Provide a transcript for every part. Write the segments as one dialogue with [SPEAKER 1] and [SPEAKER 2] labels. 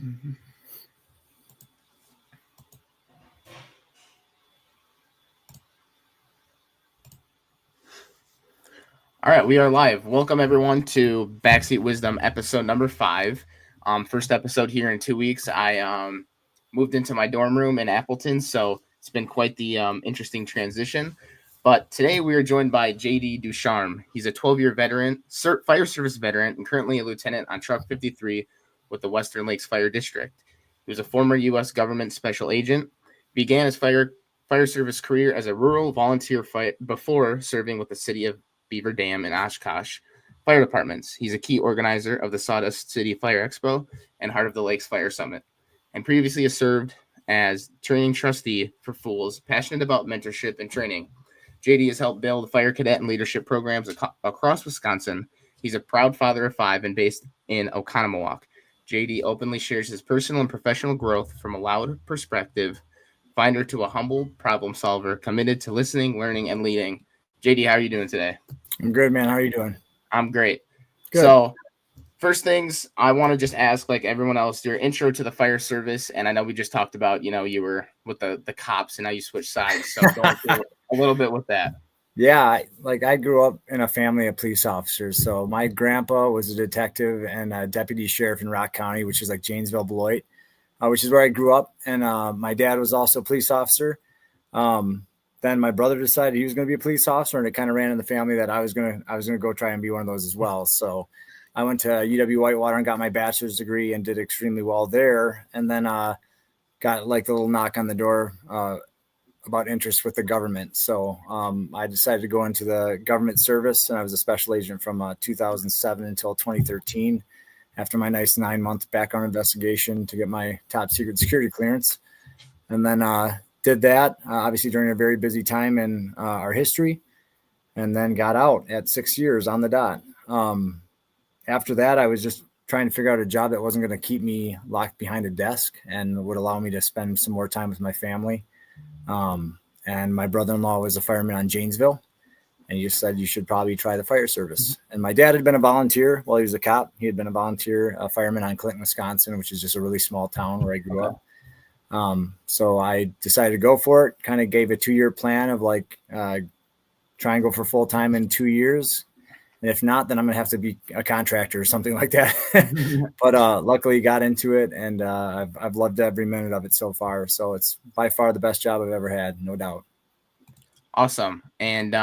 [SPEAKER 1] All right, we are live. Welcome everyone to Backseat Wisdom episode number 5. First episode here in 2 weeks. I moved into my dorm room in Appleton, so it's been quite the interesting transition. But today we are joined by DuCharme. He's a 12-year veteran, fire service veteran, and currently a lieutenant on Truck 53 with the Western Lakes Fire District. He was a former U.S. government special agent, began his fire service career as a rural volunteer before serving with the city of Beaver Dam and Oshkosh fire departments. He's a key organizer of the Sawdust City Fire Expo and Heart of the Lakes Fire Summit, and previously has served as training trustee for Fools, passionate about mentorship and training. JD has helped build fire cadet and leadership programs across Wisconsin. He's a proud father of 5 and based in Oconomowoc. JD openly shares his personal and professional growth from a loud perspective, finder to a humble problem solver, committed to listening, learning, and leading. JD, how are you doing today?
[SPEAKER 2] I'm good, man. How are you doing?
[SPEAKER 1] I'm great.
[SPEAKER 2] Good.
[SPEAKER 1] So first things, I want to just ask, like everyone else, your intro to the fire service. And I know we just talked about, you were with the cops and now you switched sides. So going through a little bit with that.
[SPEAKER 2] Yeah, I grew up in a family of police officers. So my grandpa was a detective and a deputy sheriff in Rock County, which is like Janesville, Beloit, which is where I grew up. And my dad was also a police officer. Then my brother decided he was going to be a police officer, and it kind of ran in the family that I was going to go try and be one of those as well. So I went to UW-Whitewater and got my bachelor's degree and did extremely well there. And then got like the little knock on the door about interest with the government. So I decided to go into the government service, and I was a special agent from 2007 until 2013 after my nice 9-month background investigation to get my top secret security clearance. And then did that, obviously during a very busy time in our history, and then got out at 6 years on the dot. After that, I was just trying to figure out a job that wasn't going to keep me locked behind a desk and would allow me to spend some more time with my family. And my brother-in-law was a fireman on Janesville, and he just said, you should probably try the fire service. And my dad had been a volunteer while he was a cop. He had been a volunteer fireman on Clinton, Wisconsin, which is just a really small town where I grew up. So I decided to go for it, kind of gave a 2-year plan of try and go for full time in 2 years. And if not, then I'm going to have to be a contractor or something like that. But luckily got into it, and I've loved every minute of it so far. So it's by far the best job I've ever had, no doubt.
[SPEAKER 1] Awesome. And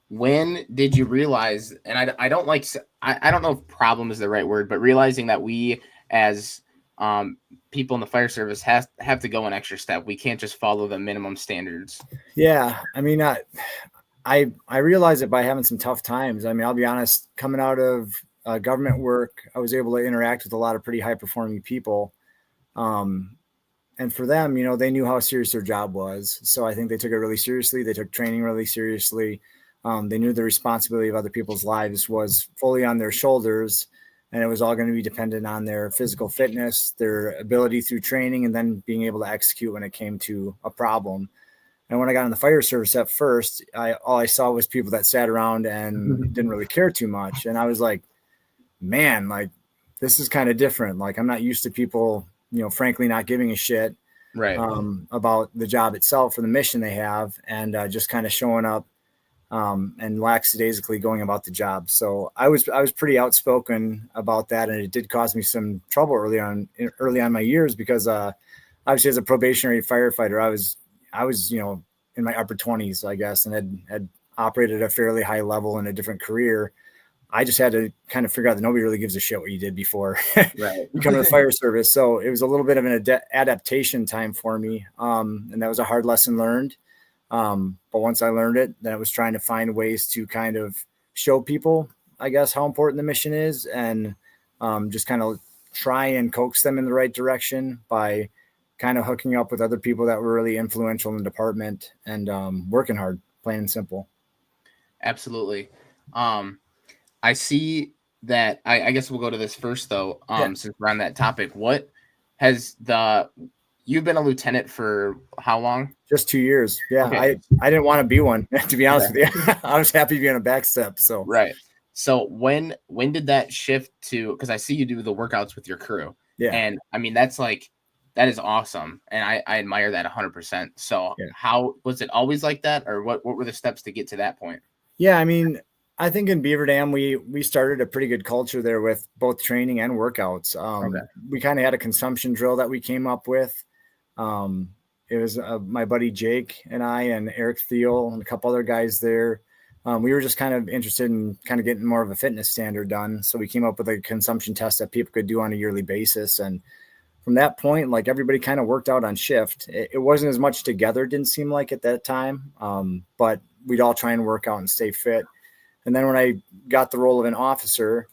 [SPEAKER 1] when did you realize, and I don't know if problem is the right word, but realizing that we as people in the fire service have to go an extra step. We can't just follow the minimum standards.
[SPEAKER 2] Yeah. I mean, I realized it by having some tough times. I mean, I'll be honest, coming out of government work, I was able to interact with a lot of pretty high performing people. And for them, they knew how serious their job was. So I think they took it really seriously. They took training really seriously. They knew the responsibility of other people's lives was fully on their shoulders. And it was all going to be dependent on their physical fitness, their ability through training, and then being able to execute when it came to a problem. And when I got in the fire service at first, all I saw was people that sat around and didn't really care too much. And I was like, man, this is kind of different. I'm not used to people, frankly, not giving a shit
[SPEAKER 1] right.
[SPEAKER 2] About the job itself or the mission they have, and just kind of showing up and lackadaisically going about the job. So I was pretty outspoken about that, and it did cause me some trouble early on in my years because obviously as a probationary firefighter, I was in my upper 20s, I guess, and had operated at a fairly high level in a different career. I just had to kind of figure out that nobody really gives a shit what you did before
[SPEAKER 1] right.
[SPEAKER 2] you come to the fire service. So it was a little bit of an adaptation time for me, and that was a hard lesson learned. But once I learned it, then it was trying to find ways to kind of show people, I guess, how important the mission is, and just kind of try and coax them in the right direction by kind of hooking up with other people that were really influential in the department and working hard, plain and simple.
[SPEAKER 1] Absolutely. I see that. I guess we'll go to this first, though, since we're on that topic. What has you've been a lieutenant for how long?
[SPEAKER 2] Just 2 years. Yeah. Okay. I didn't want to be one, to be honest with you. I was happy being a backstep. So
[SPEAKER 1] right. So when did that shift to, because I see you do the workouts with your crew.
[SPEAKER 2] Yeah.
[SPEAKER 1] And I mean, that is awesome. And I admire that 100%. So
[SPEAKER 2] Yeah.
[SPEAKER 1] how was it always like that, or what were the steps to get to that point?
[SPEAKER 2] Yeah. I mean, I think in Beaver Dam, we started a pretty good culture there with both training and workouts.
[SPEAKER 1] Okay.
[SPEAKER 2] We kind of had a consumption drill that we came up with. Um, it was my buddy Jake and I and Eric Thiel and a couple other guys there. We were just kind of interested in kind of getting more of a fitness standard done. So we came up with a consumption test that people could do on a yearly basis. And from that point, like everybody kind of worked out on shift. It wasn't as much together, didn't seem like at that time. But we'd all try and work out and stay fit. And then when I got the role of an officer,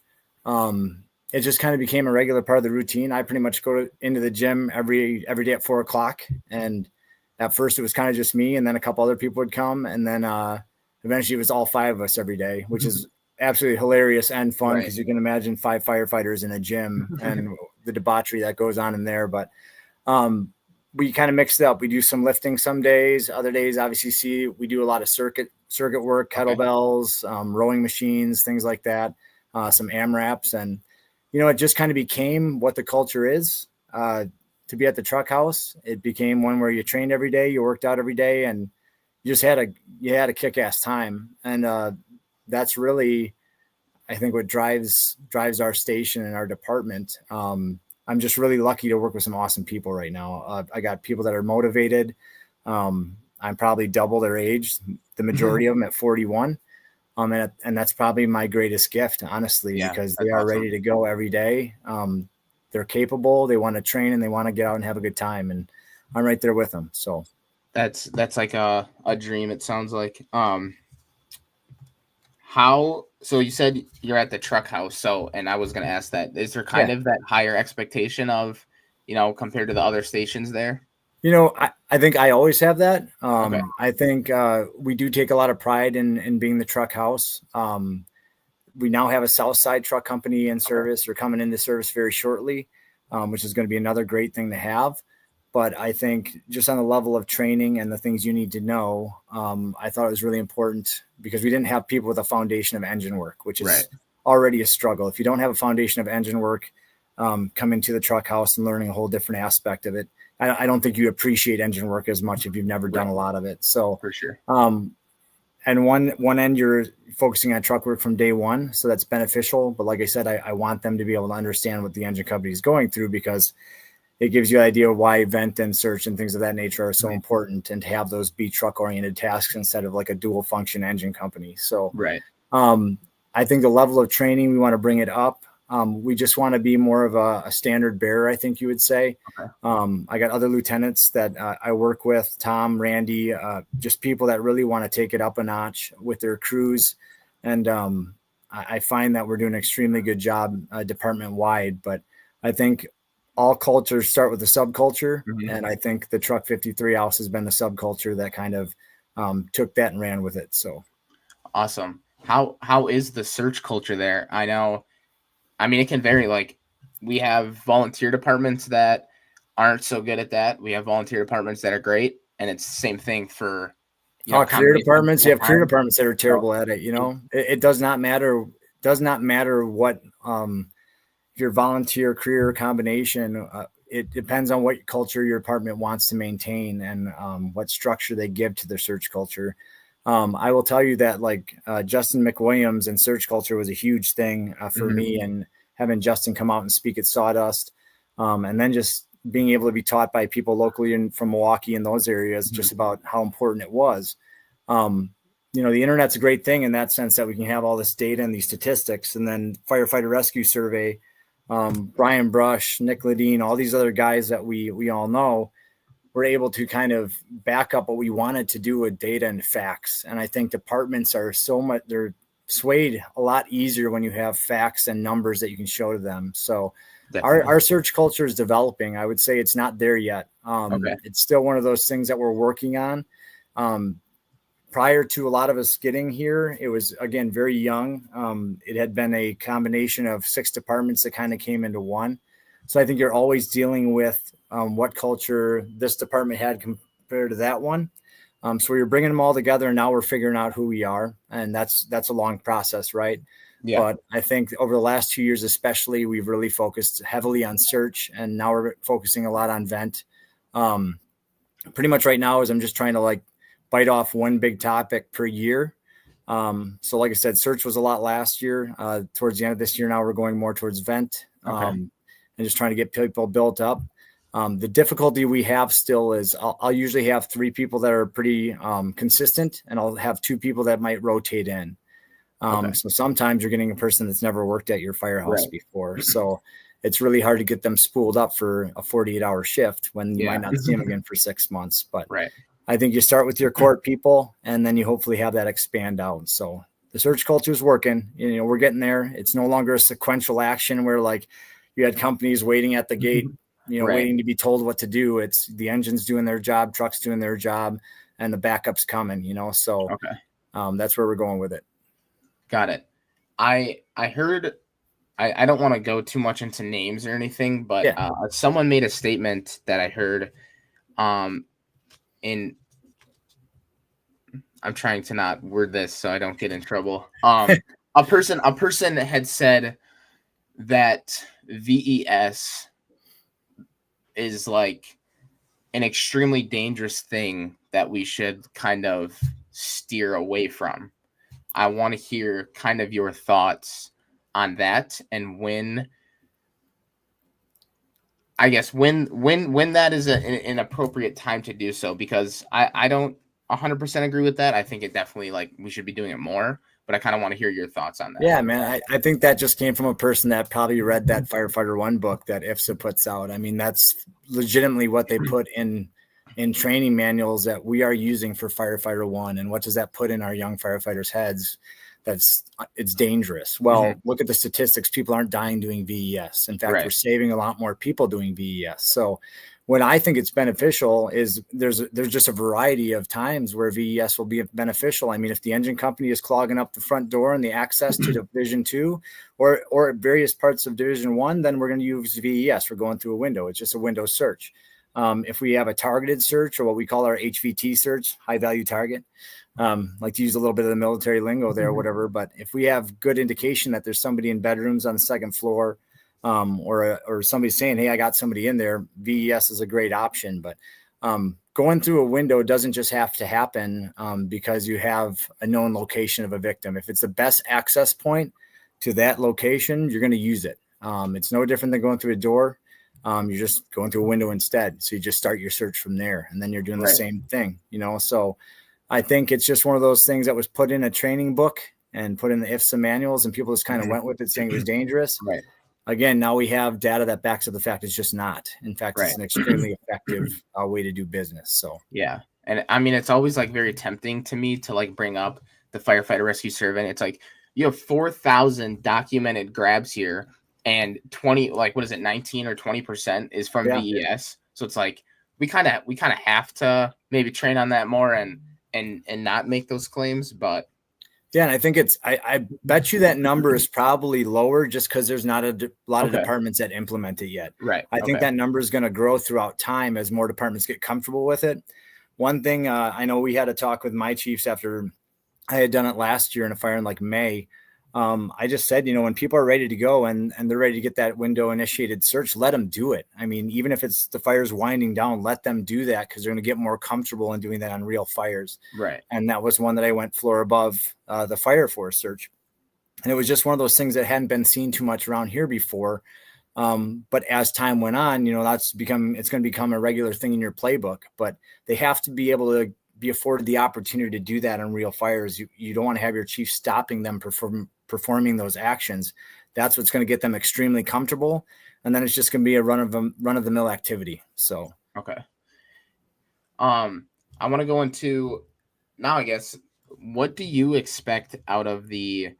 [SPEAKER 2] it just kind of became a regular part of the routine. I pretty much go into the gym every day at 4:00. And at first it was kind of just me, and then a couple other people would come. And then eventually it was all five of us every day, which is absolutely hilarious and fun because you can imagine 5 firefighters in a gym and the debauchery that goes on in there. But we kind of mixed it up. We do some lifting some days, other days, obviously we do a lot of circuit work, kettlebells, rowing machines, things like that, some AMRAPs. And, it just kind of became what the culture is to be at the truck house. It became one where you trained every day, you worked out every day, and you just had a kick-ass time. And that's really, I think, what drives our station and our department. I'm just really lucky to work with some awesome people right now. I got people that are motivated. I'm probably double their age, the majority of them at 41. And that's probably my greatest gift, honestly, because they are ready to go every day. They're capable, they want to train, and they want to get out and have a good time. And I'm right there with them. So
[SPEAKER 1] That's like a dream. It sounds like, so you said you're at the truck house. So, and I was going to ask that, is there kind of that higher expectation of, compared to the other stations there?
[SPEAKER 2] I think I always have that.
[SPEAKER 1] Okay.
[SPEAKER 2] I think we do take a lot of pride in being the truck house. We now have a South Side truck company in service, or coming into service very shortly, which is going to be another great thing to have. But I think just on the level of training and the things you need to know, I thought it was really important because we didn't have people with a foundation of engine work, which is already a struggle. If you don't have a foundation of engine work, coming to the truck house and learning a whole different aspect of it, I don't think you appreciate engine work as much if you've never done a lot of it. So
[SPEAKER 1] for sure.
[SPEAKER 2] And one end, you're focusing on truck work from day one. So that's beneficial. But like I said, I want them to be able to understand what the engine company is going through, because it gives you an idea of why vent and search and things of that nature are so important, and to have those be truck oriented tasks instead of like a dual function engine company. So I think the level of training, we want to bring it up. We just want to be more of a standard bearer, I think you would say. I got other lieutenants that I work with, Tom, Randy, just people that really want to take it up a notch with their crews. And I find that we're doing an extremely good job department wide. But I think all cultures start with a subculture. And I think the Truck 53 house has been the subculture that kind of took that and ran with it. So
[SPEAKER 1] awesome. How is the search culture there? I mean, it can vary. Like, we have volunteer departments that aren't so good at that. We have volunteer departments that are great, and it's the same thing for
[SPEAKER 2] career departments. You have career departments that are terrible at it. It does not matter. Does not matter what your volunteer career combination. It depends on what culture your department wants to maintain and what structure they give to their search culture. I will tell you that Justin McWilliams and search culture was a huge thing for me, and having Justin come out and speak at Sawdust, and then just being able to be taught by people locally and from Milwaukee and those areas just about how important it was. The internet's a great thing in that sense, that we can have all this data and these statistics. And then Firefighter Rescue Survey, Brian Brush, Nick Ledeen, all these other guys that we all know, we're able to kind of back up what we wanted to do with data and facts. And I think departments are they're swayed a lot easier when you have facts and numbers that you can show to them. So our search culture is developing. I would say it's not there yet. It's still one of those things that we're working on. Prior to a lot of us getting here, it was, again, very young. It had been a combination of 6 departments that kind of came into one. So I think you're always dealing with what culture this department had compared to that one. So you're bringing them all together, and now we're figuring out who we are. And that's a long process, right?
[SPEAKER 1] Yeah.
[SPEAKER 2] But I think over the last 2 years, especially, we've really focused heavily on search, and now we're focusing a lot on vent. Pretty much right now is I'm just trying to like bite off one big topic per year. So like I said, search was a lot last year. Towards the end of this year, now we're going more towards vent, and just trying to get people built up. The difficulty we have still is I'll usually have 3 people that are pretty consistent, and I'll have 2 people that might rotate in. So sometimes you're getting a person that's never worked at your firehouse before. So it's really hard to get them spooled up for a 48-hour shift when you might not see them again for 6 months. But I think you start with your core people, and then you hopefully have that expand out. So the search culture is working. You know, we're getting there. It's no longer a sequential action where like you had companies waiting at the gate, you know, waiting to be told what to do. It's the engine's doing their job, trucks doing their job, and the backup's coming, you know. So that's where we're going with it.
[SPEAKER 1] Got it. I heard, I don't want to go too much into names or anything, but someone made a statement that I heard in, I'm trying to not word this so I don't get in trouble. A person had said that VES is like an extremely dangerous thing that we should kind of steer away from. I want to hear kind of your thoughts on that, and when that is an appropriate time to do so, because I don't 100% agree with that. I think it definitely, like, we should be doing it more, but I kind of want to hear your thoughts on that.
[SPEAKER 2] Yeah, man. I think that just came from a person that probably read that Firefighter 1 book that IFSA puts out. I mean, that's legitimately what they put in training manuals that we are using for Firefighter 1. And what does that put in our young firefighters' heads? It's dangerous. Well, look at the statistics. People aren't dying doing VES. In fact, we're saving a lot more people doing VES. So when I think it's beneficial is there's just a variety of times where VES will be beneficial. I mean, if the engine company is clogging up the front door and the access to Division 2 or various parts of Division 1, then we're going to use VES. We're going through a window. It's just a window search. If we have a targeted search, or what we call our HVT search, high value target, like to use a little bit of the military lingo there, or whatever. But if we have good indication that there's somebody in bedrooms on the second floor, or somebody saying, hey, I got somebody in there, VES is a great option. But going through a window doesn't just have to happen because you have a known location of a victim. If it's the best access point to that location, you're going to use it. It's no different than going through a door. You're just going through a window instead. So you just start your search from there, and then you're doing the same thing, you know? So I think it's just one of those things that was put in a training book and put in the IFSA manuals, and people just kind of went with it saying it was dangerous. Again, now we have data that backs up the fact it's just not. In fact, it's an extremely effective way to do business. So,
[SPEAKER 1] yeah. And I mean, it's always like very tempting to me to like bring up the firefighter rescue survey. It's like, you have 4,000 documented grabs here, and 20, like, what is it, 19 or 20% is from VES. So it's like, we kind of have to maybe train on that more and not make those claims. But
[SPEAKER 2] yeah, and I think I bet you that number is probably lower just because there's not a lot of departments that implement it yet. I think that number is going to grow throughout time as more departments get comfortable with it. One thing I know, we had a talk with my chiefs after I had done it last year in a fire in like May. I just said, you know, when people are ready to go and they're ready to get that window initiated search, let them do it. I mean, even if it's the fire's winding down, let them do that, because they're going to get more comfortable in doing that on real fires. And that was one that I went floor above the fire force search. And it was just one of those things that hadn't been seen too much around here before. But as time went on, you know, it's going to become a regular thing in your playbook, but they have to be able to be afforded the opportunity to do that on real fires. You don't want to have your chief stopping them performing those actions. That's what's going to get them extremely comfortable, and then it's just going to be a run of the mill activity. So
[SPEAKER 1] I want to go into now, I guess, what do you expect out of the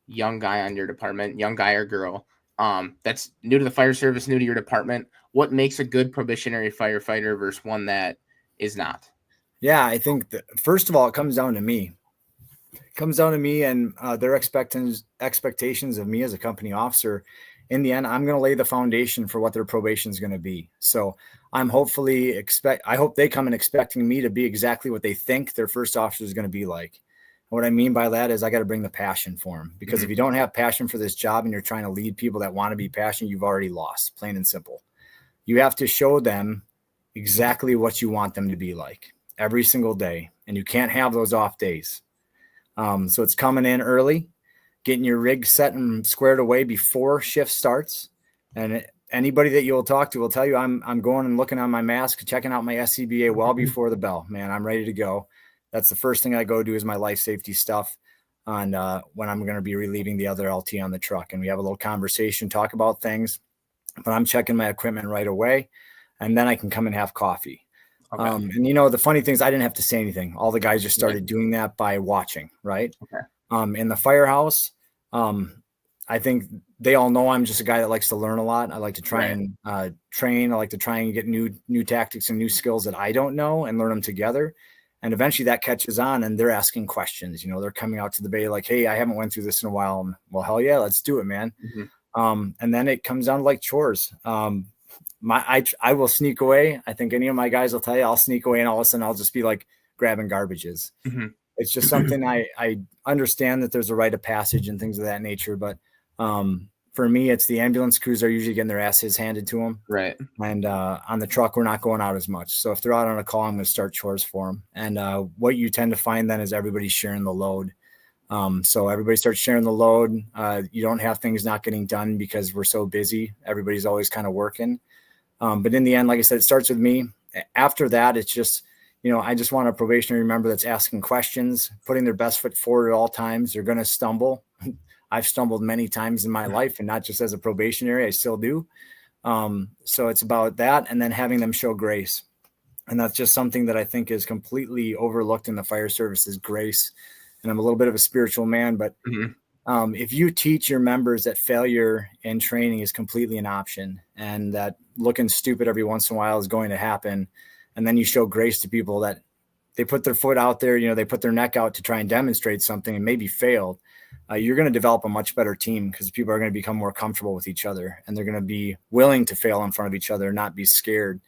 [SPEAKER 1] young guy on your department, young guy or girl, that's new to the fire service, new to your department? What makes a good probationary firefighter versus one that is not?
[SPEAKER 2] Yeah, I think that first of all, it comes down to me. And their expectations of me as a company officer. In the end, I'm going to lay the foundation for what their probation is going to be. So I hope they come in expecting me to be exactly what they think their first officer is going to be like. What I mean by that is I got to bring the passion for them, because if you don't have passion for this job and you're trying to lead people that want to be passionate, you've already lost, plain and simple. You have to show them exactly what you want them to be like every single day. And you can't have those off days. So it's coming in early, getting your rig set and squared away before shift starts. And anybody that you'll talk to will tell you I'm going and looking on my mask, checking out my SCBA well before the bell. Man, I'm ready to go. That's the first thing I go do is my life safety stuff on when I'm going to be relieving the other LT on the truck. And we have a little conversation, talk about things, but I'm checking my equipment right away. And then I can come and have coffee. Okay. And the funny thing is I didn't have to say anything. All the guys just started doing that by watching, right? Okay. In the firehouse, I think they all know I'm just a guy that likes to learn a lot. I like to try and train. I like to try and get new tactics and new skills that I don't know and learn them together. And eventually that catches on and they're asking questions. They're coming out to the bay like, hey, I haven't went through this in a while. And, well, hell yeah, let's do it, man. And then it comes down to like chores. I will sneak away. I think any of my guys will tell you I'll sneak away and all of a sudden I'll just be like grabbing garbages. It's just something I understand that there's a rite of passage and things of that nature. But for me, it's the ambulance crews are usually getting their asses handed to them. Right. And on the truck, we're not going out as much. So if they're out on a call, I'm going to start chores for them. And what you tend to find then is everybody's sharing the load. So everybody starts sharing the load. You don't have things not getting done because we're so busy. Everybody's always kind of working. But in the end, like I said, it starts with me. After that, it's just, I just want a probationary member that's asking questions, putting their best foot forward at all times. They're going to stumble. I've stumbled many times in my life, and not just as a probationary, I still do. So it's about that, and then having them show grace. And that's just something that I think is completely overlooked in the fire service is grace. And I'm a little bit of a spiritual man, but if you teach your members that failure in training is completely an option and that looking stupid every once in a while is going to happen, and then you show grace to people that they put their foot out there, they put their neck out to try and demonstrate something and maybe failed, you're going to develop a much better team because people are going to become more comfortable with each other and they're going to be willing to fail in front of each other, not be scared.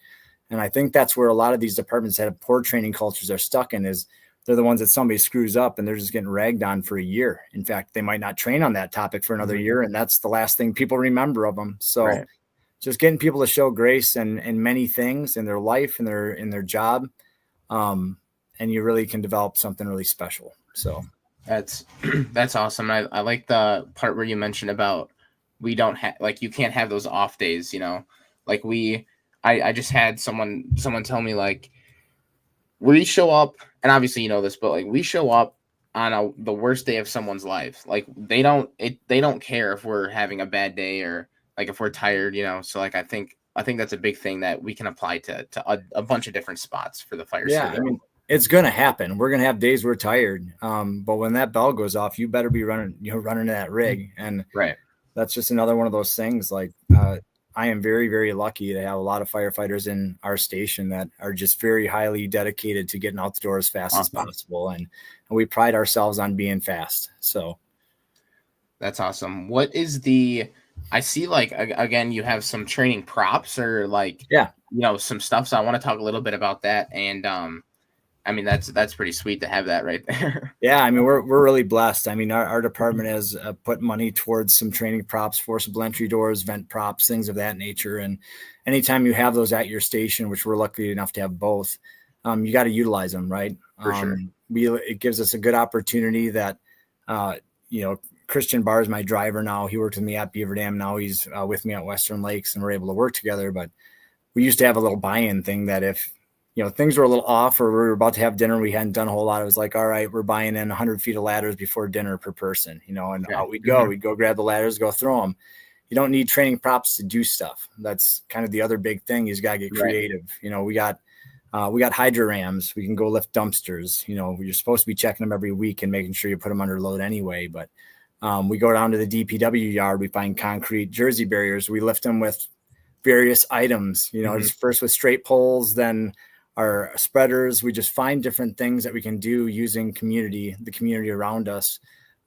[SPEAKER 2] And I think that's where a lot of these departments that have poor training cultures are stuck in is they're the ones that somebody screws up and they're just getting ragged on for a year. In fact, they might not train on that topic for another year. And that's the last thing people remember of them. So just getting people to show grace in many things in their life and in their job. And you really can develop something really special. So
[SPEAKER 1] that's awesome. I like the part where you mentioned about we don't have, like, you can't have those off days, like I just had someone tell me, like, we show up, and obviously this, but like we show up on the worst day of someone's life. Like they don't care if we're having a bad day or like if we're tired, so like I think that's a big thing that we can apply to a bunch of different spots for the fire service.
[SPEAKER 2] I mean, it's going to happen. We're going to have days we're tired. But when that bell goes off, you better be running that rig. And that's just another one of those things. Like, I am very, very lucky to have a lot of firefighters in our station that are just very highly dedicated to getting out the door as fast as possible. And we pride ourselves on being fast. So
[SPEAKER 1] that's awesome. What is I see, like, again, you have some training props or like, some stuff. So I want to talk a little bit about that. And, I mean, that's pretty sweet to have that right there.
[SPEAKER 2] Yeah, I mean, we're really blessed. I mean, our department has put money towards some training props, forcible entry doors, vent props, things of that nature. And anytime you have those at your station, which we're lucky enough to have both, you got to utilize them, right?
[SPEAKER 1] For sure.
[SPEAKER 2] It gives us a good opportunity that, Christian Barr is my driver now. He worked with me at Beaver Dam. Now he's with me at Western Lakes, and we're able to work together. But we used to have a little buy-in thing that if things were a little off or we were about to have dinner, we hadn't done a whole lot. It was like, all right, we're buying in 100 feet of ladders before dinner per person, and out we'd go. We'd go grab the ladders, go throw them. You don't need training props to do stuff. That's kind of the other big thing. You got to get creative. We got hydro rams. We can go lift dumpsters. You're supposed to be checking them every week and making sure you put them under load anyway. But we go down to the DPW yard. We find concrete Jersey barriers. We lift them with various items, just first with straight poles, then our spreaders. We just find different things that we can do using the community around us.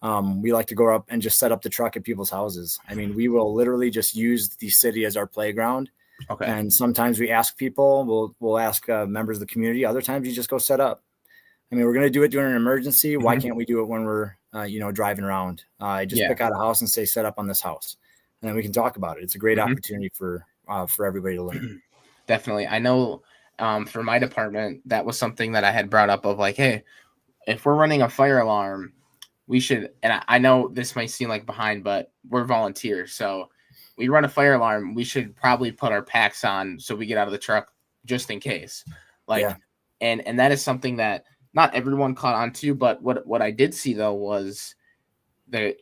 [SPEAKER 2] We like to go up and just set up the truck at people's houses. I mean, we will literally just use the city as our playground. Okay. And sometimes we ask people, we'll ask members of the community. Other times you just go set up. I mean, we're going to do it during an emergency. Why
[SPEAKER 1] Mhm.
[SPEAKER 2] can't we do it when we're, driving around? Just
[SPEAKER 1] Yeah.
[SPEAKER 2] pick out a house and say, set up on this house. And then we can talk about it. It's a great
[SPEAKER 1] Mhm.
[SPEAKER 2] opportunity for everybody to learn.
[SPEAKER 1] Definitely. I know for my department, that was something that I had brought up of like, hey, if we're running a fire alarm, we should, and I know this might seem like behind, but we're volunteers. So we run a fire alarm, we should probably put our packs on so we get out of the truck just in case. Like,
[SPEAKER 2] Yeah.
[SPEAKER 1] and that is something that not everyone caught on to, but what I did see though was that,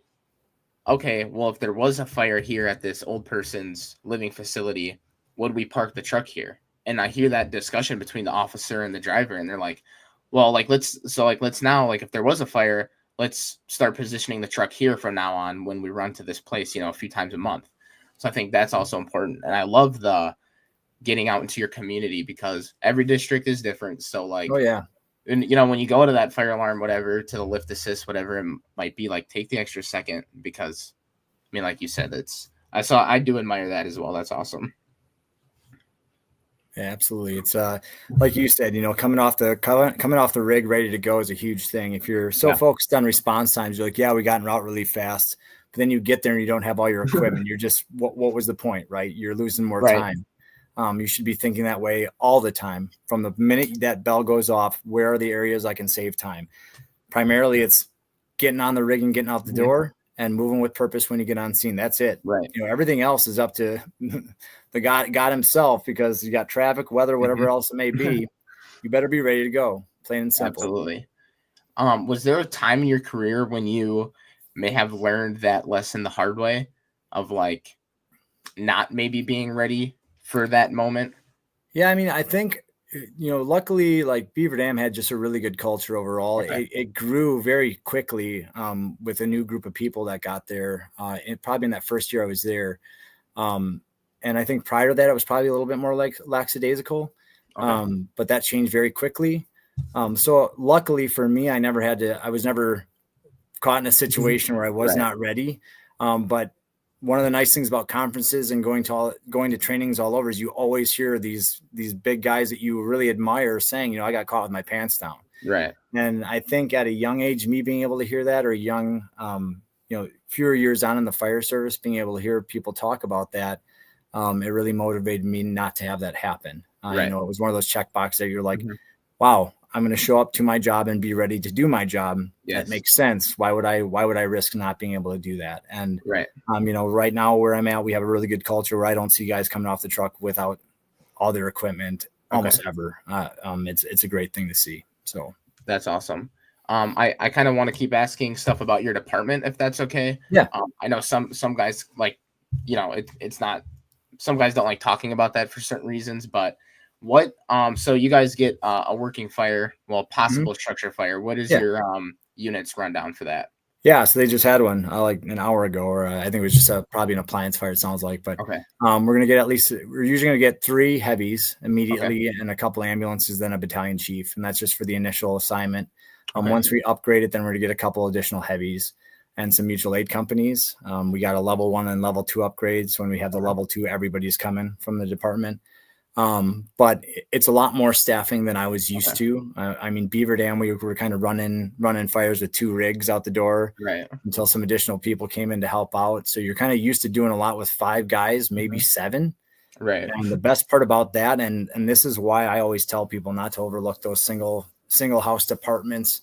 [SPEAKER 1] okay, well, if there was a fire here at this old person's living facility, would we park the truck here? And I hear that discussion between the officer and the driver, and they're like, well, like let's now, like if there was a fire, let's start positioning the truck here from now on when we run to this place, a few times a month. So I think that's also important. And I love the getting out into your community because every district is different. So
[SPEAKER 2] Oh,
[SPEAKER 1] like,
[SPEAKER 2] yeah.
[SPEAKER 1] and when you go to that fire alarm, whatever, to the lift assist, whatever it might be, like take the extra second because I mean, like you said, I do admire that as well. That's awesome.
[SPEAKER 2] Yeah, absolutely. It's like you said, coming off the rig ready to go is a huge thing. If you're so
[SPEAKER 1] Yeah.
[SPEAKER 2] focused on response times, you're like, yeah, we got en route really fast, but then you get there and you don't have all your equipment. You're just what was the point, right? You're losing more
[SPEAKER 1] Right.
[SPEAKER 2] time. You should be thinking that way all the time. From the minute that bell goes off, where are the areas I can save time? Primarily, it's getting on the rig and getting out the door and moving with purpose when you get on scene. That's it.
[SPEAKER 1] Right.
[SPEAKER 2] Everything else is up to the God himself, because you got traffic, weather, whatever else it may be. You better be ready to go. Plain and simple.
[SPEAKER 1] Absolutely. Was there a time in your career when you may have learned that lesson the hard way of like not maybe being ready for that moment?
[SPEAKER 2] Yeah, I mean, I think luckily, like Beaver Dam had just a really good culture overall.
[SPEAKER 1] Okay.
[SPEAKER 2] It grew very quickly with a new group of people that got there. Probably in that first year I was there. And I think prior to that, it was probably a little bit more like lackadaisical.
[SPEAKER 1] Okay.
[SPEAKER 2] But that changed very quickly. So luckily for me, I was never caught in a situation where I was
[SPEAKER 1] Right.
[SPEAKER 2] not ready. But one of the nice things about conferences and going to trainings all over is you always hear these big guys that you really admire saying, I got caught with my pants down.
[SPEAKER 1] Right.
[SPEAKER 2] And I think at a young age, me being able to hear that, or young, fewer years on in the fire service, being able to hear people talk about that, it really motivated me not to have that happen.
[SPEAKER 1] Right.
[SPEAKER 2] It was one of those check boxes that you're like,
[SPEAKER 1] Mhm.
[SPEAKER 2] wow, I'm going to show up to my job and be ready to do my job.
[SPEAKER 1] Yes.
[SPEAKER 2] That makes sense. Why would I risk not being able to do that? And,
[SPEAKER 1] Right.
[SPEAKER 2] right now where I'm at, we have a really good culture where I don't see guys coming off the truck without all their equipment almost ever. It's a great thing to see. So
[SPEAKER 1] that's awesome. I kind of want to keep asking stuff about your department, if that's okay.
[SPEAKER 2] Yeah.
[SPEAKER 1] I know some guys like, it's not, some guys don't like talking about that for certain reasons, but what, so you guys get a working fire, well, possible structure fire. What is your units rundown for that?
[SPEAKER 2] Yeah, so they just had one like an hour ago, or I think it was just probably an appliance fire, it sounds like. But
[SPEAKER 1] Okay.
[SPEAKER 2] we're usually going to get 3 heavies immediately and a couple ambulances, then a battalion chief. And that's just for the initial assignment. Once we upgrade it, then we're going to get a couple additional heavies and some mutual aid companies. We got a level 1 and level 2 upgrades. When we have the level 2, everybody's coming from the department. But it's a lot more staffing than I was used to. I mean, Beaver Dam, we were kind of running fires with 2 rigs out the door until some additional people came in to help out. So you're kind of used to doing a lot with 5 guys, maybe 7.
[SPEAKER 1] Right.
[SPEAKER 2] And the best part about that, and this is why I always tell people not to overlook those single house departments.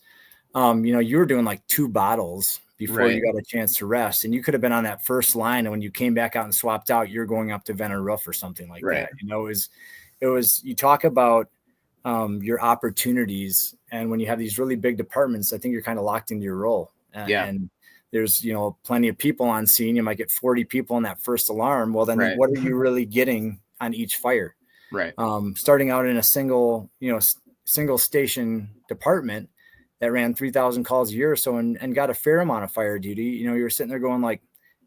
[SPEAKER 2] You were doing like 2 bottles before you got a chance to rest, and you could have been on that first line, and when you came back out and swapped out, you're going up to vent a roof or something like that. It was you talk about your opportunities, and when you have these really big departments, I think you're kind of locked into your role. And there's plenty of people on scene. You might get 40 people in that first alarm. Well, then what are you really getting on each fire?
[SPEAKER 1] Right.
[SPEAKER 2] Starting out in a single station department that ran 3,000 calls a year or so and got a fair amount of fire duty. You were sitting there going like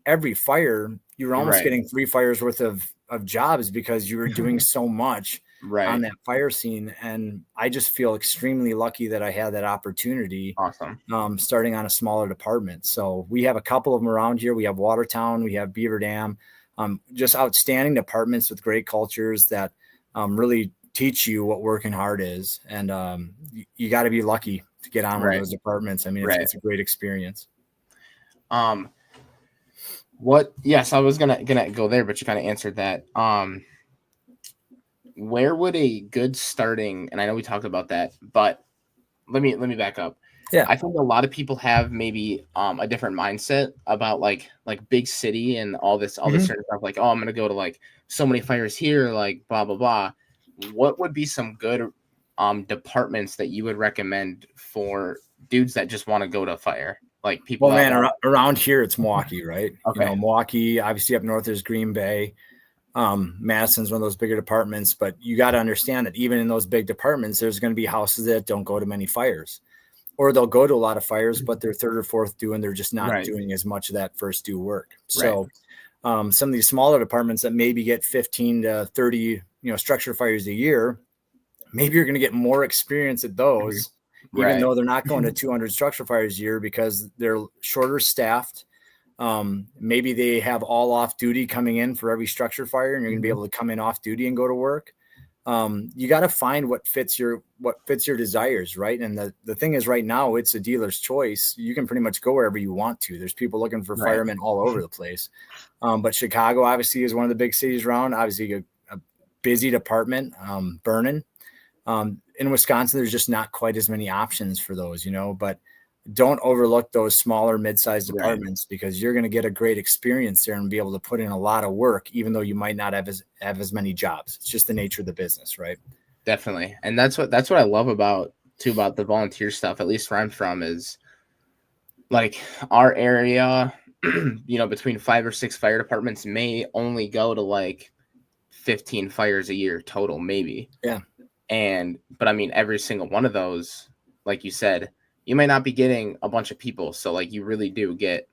[SPEAKER 2] every fire, you were almost getting 3 fires worth of jobs because you were doing so much on that fire scene. And I just feel extremely lucky that I had that opportunity.
[SPEAKER 1] Awesome.
[SPEAKER 2] Starting on a smaller department. So we have a couple of them around here. We have Watertown, we have Beaver Dam, just outstanding departments with great cultures that really teach you what working hard is. And you got to be lucky to get on one of those departments. I mean, it's a great experience.
[SPEAKER 1] Yes, I was gonna go there, but you kind of answered that. Where would a good starting, and I know we talked about that, but let me back up.
[SPEAKER 2] Yeah.
[SPEAKER 1] I think a lot of people have maybe a different mindset about like big city and all this certain stuff. Like, oh, I'm gonna go to like so many fires here, like blah blah blah. What would be some good departments that you would recommend for dudes that just want to go to fire? Like people.
[SPEAKER 2] Well, man, around here it's Milwaukee, right?
[SPEAKER 1] Okay.
[SPEAKER 2] Milwaukee. Obviously, up north there's Green Bay. Madison's one of those bigger departments, but you got to understand that even in those big departments, there's going to be houses that don't go to many fires, or they'll go to a lot of fires, but they're third or fourth due, and they're just not doing as much of that first due work. So some of these smaller departments that maybe get 15 to 30, structure fires a year, maybe you're going to get more experience at those, even though they're not going to 200 structure fires a year because they're shorter staffed. Maybe they have all off duty coming in for every structure fire, and you're gonna be able to come in off duty and go to work. You got to find what fits your desires. Right. And the thing is right now it's a dealer's choice. You can pretty much go wherever you want to. There's people looking for firemen all over the place. But Chicago obviously is one of the big cities around, obviously a busy department, burning. In Wisconsin, there's just not quite as many options for those, but don't overlook those smaller mid-sized departments because you're going to get a great experience there and be able to put in a lot of work, even though you might not have as many jobs. It's just the nature of the business, right?
[SPEAKER 1] Definitely. And that's what I love about the volunteer stuff, at least where I'm from, is like our area, between 5 or 6 fire departments may only go to like 15 fires a year total, maybe.
[SPEAKER 2] Yeah.
[SPEAKER 1] But I mean, every single one of those, like you said, you may not be getting a bunch of people. So like you really do get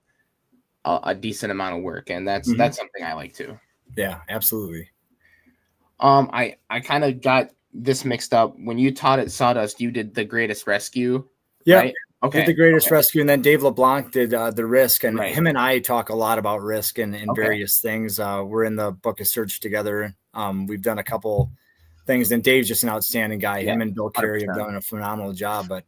[SPEAKER 1] a decent amount of work. And that's something I like too.
[SPEAKER 2] Yeah, absolutely.
[SPEAKER 1] I kind of got this mixed up. When you taught at Sawdust, you did the Greatest Rescue.
[SPEAKER 2] Yeah.
[SPEAKER 1] Right? Okay.
[SPEAKER 2] Did the Greatest Rescue. And then Dave LeBlanc did the Risk. And
[SPEAKER 1] Right.
[SPEAKER 2] him and I talk a lot about Risk and various things. We're in the Book of Search together. We've done a couple things. And Dave's just an outstanding guy.
[SPEAKER 1] Yeah,
[SPEAKER 2] him and Bill Carey
[SPEAKER 1] 100%.
[SPEAKER 2] have done a phenomenal job. But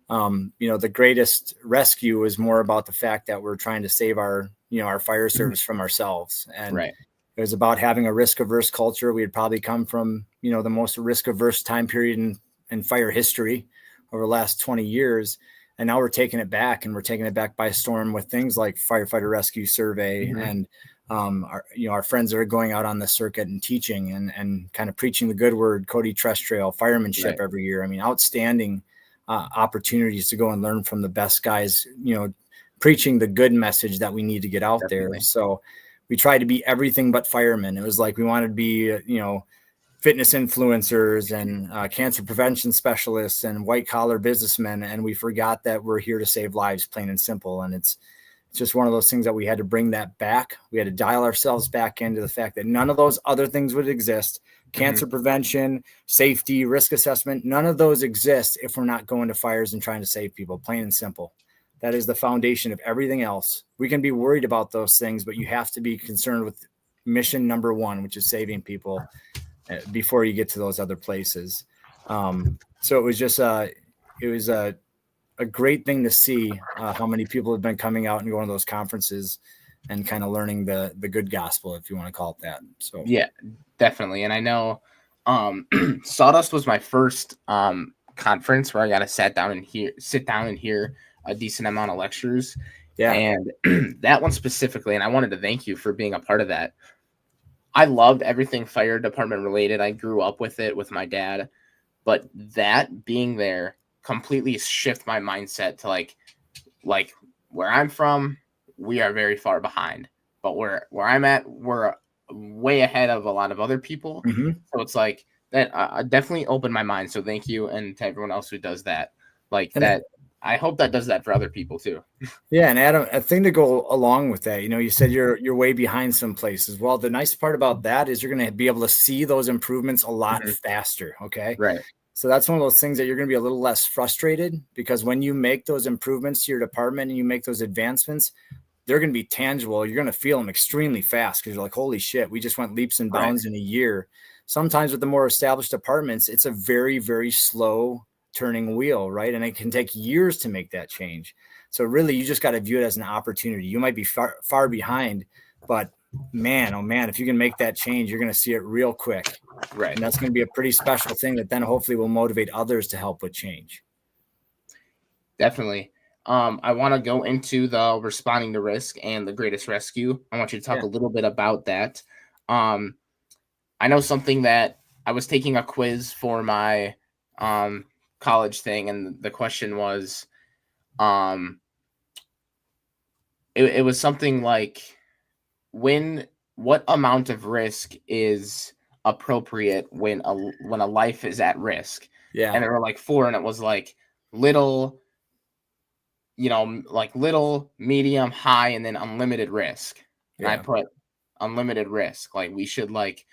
[SPEAKER 2] the Greatest Rescue is more about the fact that we're trying to save our fire service from ourselves. And it was about having a risk-averse culture. We had probably come from, the most risk-averse time period in fire history over the last 20 years. And now we're taking it back, and we're taking it back by storm with things like Firefighter Rescue Survey and our friends that are going out on the circuit and teaching and kind of preaching the good word, Cody Trestrail, firemanship every year. I mean, outstanding opportunities to go and learn from the best guys, preaching the good message that we need to get out there. So we tried to be everything but firemen. It was like we wanted to be, fitness influencers and cancer prevention specialists and white collar businessmen. And we forgot that we're here to save lives, plain and simple. And it's just one of those things that we had to bring that back. We had to dial ourselves back into the fact that none of those other things would exist. Cancer prevention, safety, risk assessment, none of those exist if we're not going to fires and trying to save people, plain and simple. That is the foundation of everything else. We can be worried about those things, but you have to be concerned with mission number one, which is saving people before you get to those other places. So it was just a great thing to see how many people have been coming out and going to those conferences and kind of learning the good gospel, if you want to call it that. So
[SPEAKER 1] yeah, definitely. And I know Sawdust was my first conference where I got to sit down and hear a decent amount of lectures. Yeah. And that one specifically, and I wanted to thank you for being a part of that. I loved everything fire department related. I grew up with it with my dad, but that being there completely shift my mindset to like where I'm from, we are very far behind, but where I'm at, we're way ahead of a lot of other people. So it's like that definitely opened my mind. So thank you. And to everyone else who does that, I hope that does that for other people too.
[SPEAKER 2] Yeah. And Adam, a thing to go along with that, you said you're way behind some places. Well, the nice part about that is you're going to be able to see those improvements a lot faster. Okay.
[SPEAKER 1] Right.
[SPEAKER 2] So that's one of those things that you're going to be a little less frustrated, because when you make those improvements to your department and you make those advancements, they're going to be tangible. You're going to feel them extremely fast because you're like, holy shit, we just went leaps and bounds in a year. sometimes with the more established departments, it's a very, very slow turning wheel, right? And it can take years to make that change. So really, you just got to view it as an opportunity. You might be far behind, but man, oh man, if you can make that change, you're going to see it real quick.
[SPEAKER 1] Right.
[SPEAKER 2] And that's going to be a pretty special thing that then hopefully will motivate others to help with change.
[SPEAKER 1] Definitely. I want to go into the responding to risk and the greatest rescue. I want you to talk a little bit about that. I know something that I was taking a quiz for my college thing, and the question was, it was something like, what amount of risk is appropriate when a life is at risk?
[SPEAKER 2] Yeah.
[SPEAKER 1] And there were like 4, and it was like little, like little, medium, high, and then unlimited risk. And I put unlimited risk. Like, we should, like,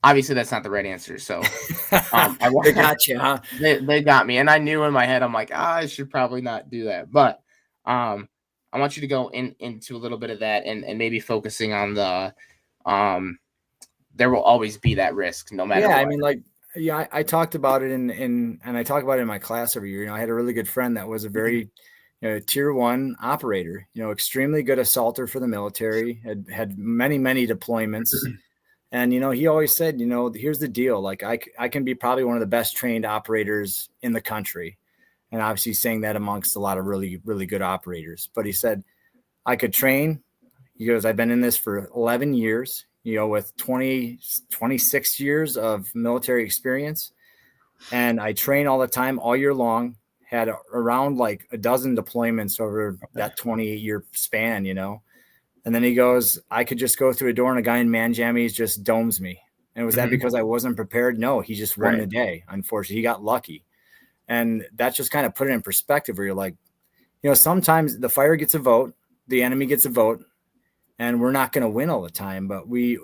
[SPEAKER 1] obviously that's not the right answer. So
[SPEAKER 2] they got you, huh?
[SPEAKER 1] They got me. And I knew in my head, I'm like, I should probably not do that. But I want you to go into a little bit of that, and maybe focusing on the there will always be that risk no matter what.
[SPEAKER 2] I mean, like, I talked about it and I talk about it in my class every year. I had a really good friend that was a very tier 1 operator, extremely good assaulter for the military, had many deployments. And, he always said, here's the deal. Like, I can be probably one of the best trained operators in the country. And obviously saying that amongst a lot of really, really good operators. But he said, I could train. He goes, I've been in this for 11 years, with 26 years of military experience. And I train all the time, all year long, had around like a dozen deployments over that 28-year span, And then he goes, I could just go through a door and a guy in man jammies just domes me. And was that because I wasn't prepared? No, he just won the day. Unfortunately, he got lucky. And that just kind of put it in perspective where you're like, sometimes the fire gets a vote, the enemy gets a vote, and we're not going to win all the time. But we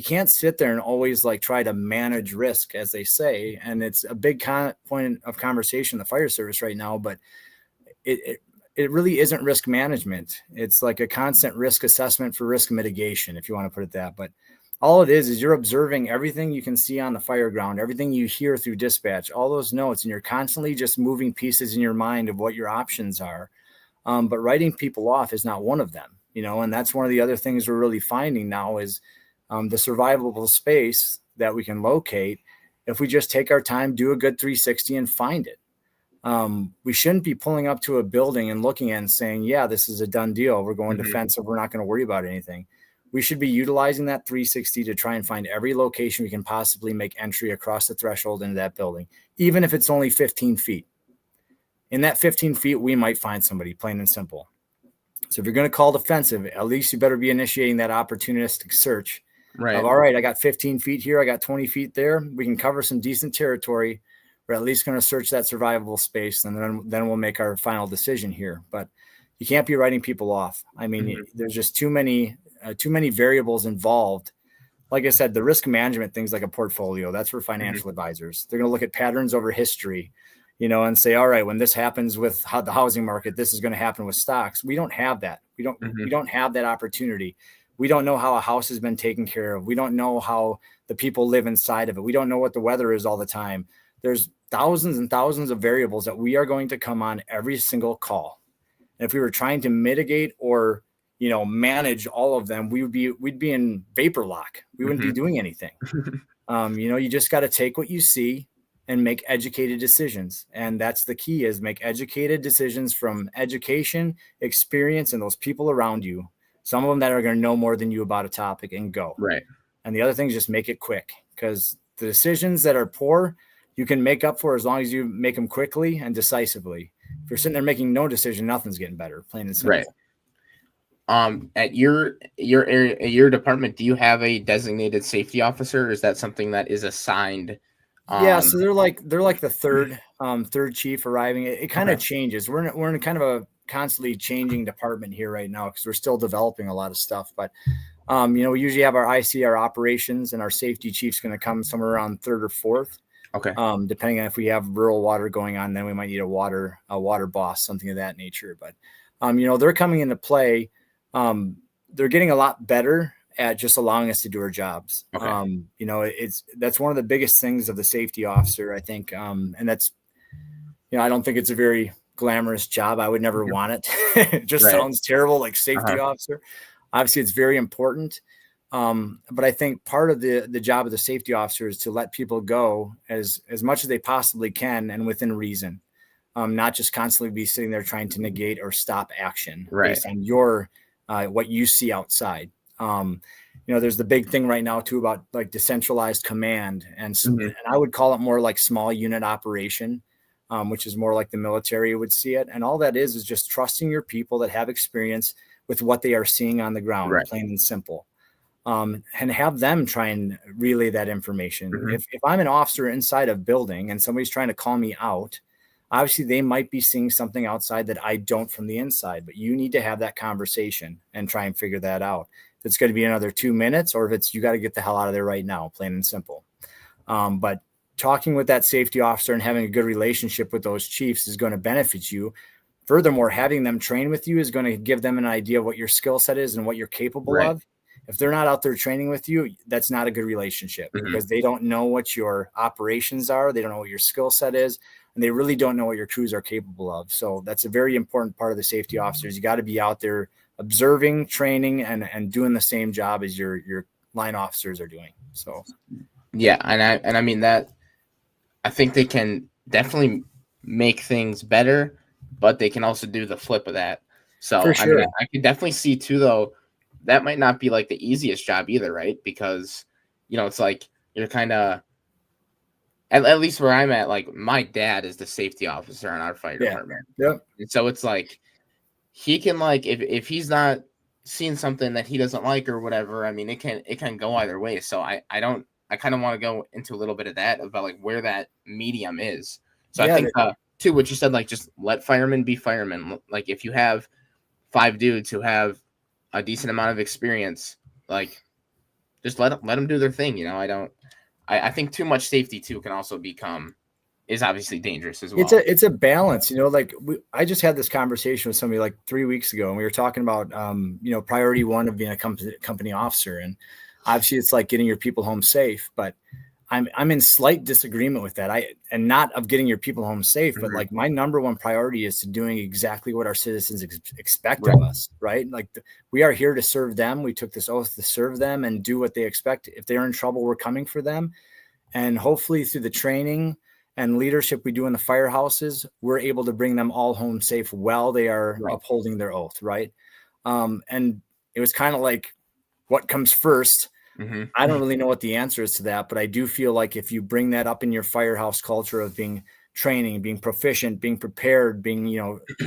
[SPEAKER 2] can't sit there and always like try to manage risk, as they say. And it's a big point of conversation in the fire service right now. But it really isn't risk management. It's like a constant risk assessment for risk mitigation, if you want to put it that. But all it is you're observing everything you can see on the fire ground, everything you hear through dispatch, all those notes, and you're constantly just moving pieces in your mind of what your options are. But writing people off is not one of them, and that's one of the other things we're really finding now is the survivable space that we can locate. If we just take our time, do a good 360 and find it. We shouldn't be pulling up to a building and looking at it and saying, yeah, this is a done deal. We're going defensive. We're not going to worry about anything. We should be utilizing that 360 to try and find every location we can possibly make entry across the threshold into that building, even if it's only 15 feet. In that 15 feet, we might find somebody, plain and simple. So if you're going to call defensive, at least you better be initiating that opportunistic search.
[SPEAKER 1] Right.
[SPEAKER 2] All right, I got 15 feet here. I got 20 feet there. We can cover some decent territory. We're at least going to search that survivable space, and then we'll make our final decision here. But you can't be writing people off. I mean, there's just too many variables involved. Like I said, the risk management things like a portfolio, that's for financial advisors. They're going to look at patterns over history, and say, all right, when this happens with the housing market, this is going to happen with stocks. We don't have that. We don't have that opportunity. We don't know how a house has been taken care of. We don't know how the people live inside of it. We don't know what the weather is all the time. There's thousands and thousands of variables that we are going to come on every single call. And if we were trying to mitigate or, manage all of them, we'd be in vapor lock. We wouldn't be doing anything. You just got to take what you see and make educated decisions. And that's the key, is make educated decisions from education, experience, and those people around you. Some of them that are going to know more than you about a topic, and go.
[SPEAKER 1] Right.
[SPEAKER 2] And the other thing is just make it quick, because the decisions that are poor, you can make up for as long as you make them quickly and decisively. If you're sitting there making no decision, nothing's getting better, plain and simple.
[SPEAKER 1] Right. At your area, your department, do you have a designated safety officer, or is that something that is assigned?
[SPEAKER 2] So they're like the third chief arriving. It kind of changes. We're in kind of a constantly changing department here right now, because we're still developing a lot of stuff. But we usually have our IC, our operations, and our safety chief's going to come somewhere around third or fourth.
[SPEAKER 1] Okay.
[SPEAKER 2] Depending on if we have rural water going on, then we might need a water boss, something of that nature. But they're coming into play. They're getting a lot better at just allowing us to do our jobs.
[SPEAKER 1] Okay.
[SPEAKER 2] That's one of the biggest things of the safety officer, I think. And that's, I don't think it's a very glamorous job. I would never want it. It just
[SPEAKER 1] Right.
[SPEAKER 2] sounds terrible, like safety
[SPEAKER 1] Uh-huh.
[SPEAKER 2] officer. Obviously, it's very important. But I think part of the job of the safety officer is to let people go as much as they possibly can and within reason. Not just constantly be sitting there trying to negate or stop action
[SPEAKER 1] Right.
[SPEAKER 2] based on what you see outside. There's the big thing right now too about like decentralized command, and I would call it more like small unit operation, which is more like the military would see it. And all that is just trusting your people that have experience with what they are seeing on the ground,
[SPEAKER 1] Right.
[SPEAKER 2] plain and simple. And have them try and relay that information.
[SPEAKER 1] Mm-hmm.
[SPEAKER 2] If I'm an officer inside a building and somebody's trying to call me out, obviously they might be seeing something outside that I don't from the inside, but you need to have that conversation and try and figure that out. If it's going to be another 2 minutes, or if it's, you got to get the hell out of there right now, plain and simple. But talking with that safety officer and having a good relationship with those chiefs is going to benefit you. Furthermore, having them train with you is going to give them an idea of what your skill set is and what you're capable
[SPEAKER 1] Right.
[SPEAKER 2] of. If they're not out there training with you, that's not a good relationship, because they don't know what your operations are. They don't know what your skill set is, and they really don't know what your crews are capable of. So that's a very important part of the safety officers. You got to be out there observing, training, and doing the same job as your line officers are doing. So
[SPEAKER 1] yeah, and I mean that I think they can definitely make things better, but they can also do the flip of that. So
[SPEAKER 2] for
[SPEAKER 1] I mean,
[SPEAKER 2] sure.
[SPEAKER 1] I could definitely see too, though, that might not be like the easiest job either, right? Because it's like you're kind of at least where I'm at, like my dad is the safety officer on our fire
[SPEAKER 2] Yeah.
[SPEAKER 1] department.
[SPEAKER 2] Yep.
[SPEAKER 1] And so it's like he can, like, if he's not seeing something that he doesn't like or whatever, I mean it can go either way. So I kind of want to go into a little bit of that about like where that medium is. So I
[SPEAKER 2] Yeah.
[SPEAKER 1] think too what you said, like just let firemen be firemen. Like if you have 5 dudes who have a decent amount of experience, like just let them do their thing. I think too much safety too can also is obviously dangerous as well.
[SPEAKER 2] It's a balance, like I just had this conversation with somebody like 3 weeks ago, and we were talking about, priority one of being a company officer. And obviously it's like getting your people home safe, but I'm in slight disagreement with that. And not of getting your people home safe, but like my number one priority is to doing exactly what our citizens expect of us, right? Like we are here to serve them. We took this oath to serve them and do what they expect. If they're in trouble, we're coming for them. And hopefully through the training and leadership we do in the firehouses, we're able to bring them all home safe while they are upholding their oath, right? And it was kind of like, what comes first? I don't really know what the answer is to that, but I do feel like if you bring that up in your firehouse culture of being training, being proficient, being prepared, being,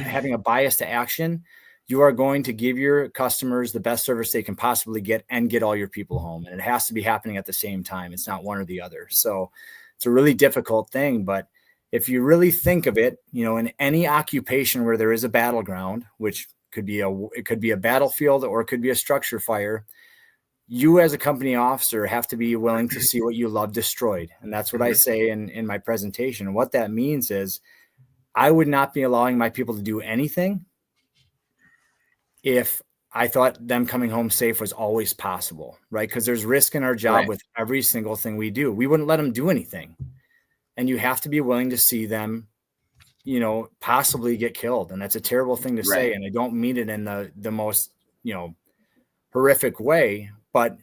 [SPEAKER 2] having a bias to action, you are going to give your customers the best service they can possibly get and get all your people home. And it has to be happening at the same time. It's not one or the other. So it's a really difficult thing, but if you really think of it, in any occupation where there is a battleground, which it could be a battlefield or it could be a structure fire, you as a company officer have to be willing to see what you love destroyed. And that's what I say in my presentation. And what that means is I would not be allowing my people to do anything if I thought them coming home safe was always possible, right? Because there's risk in our job with every single thing we do. We wouldn't let them do anything. And you have to be willing to see them, possibly get killed. And that's a terrible thing to say. And I don't mean it in the most, horrific way. But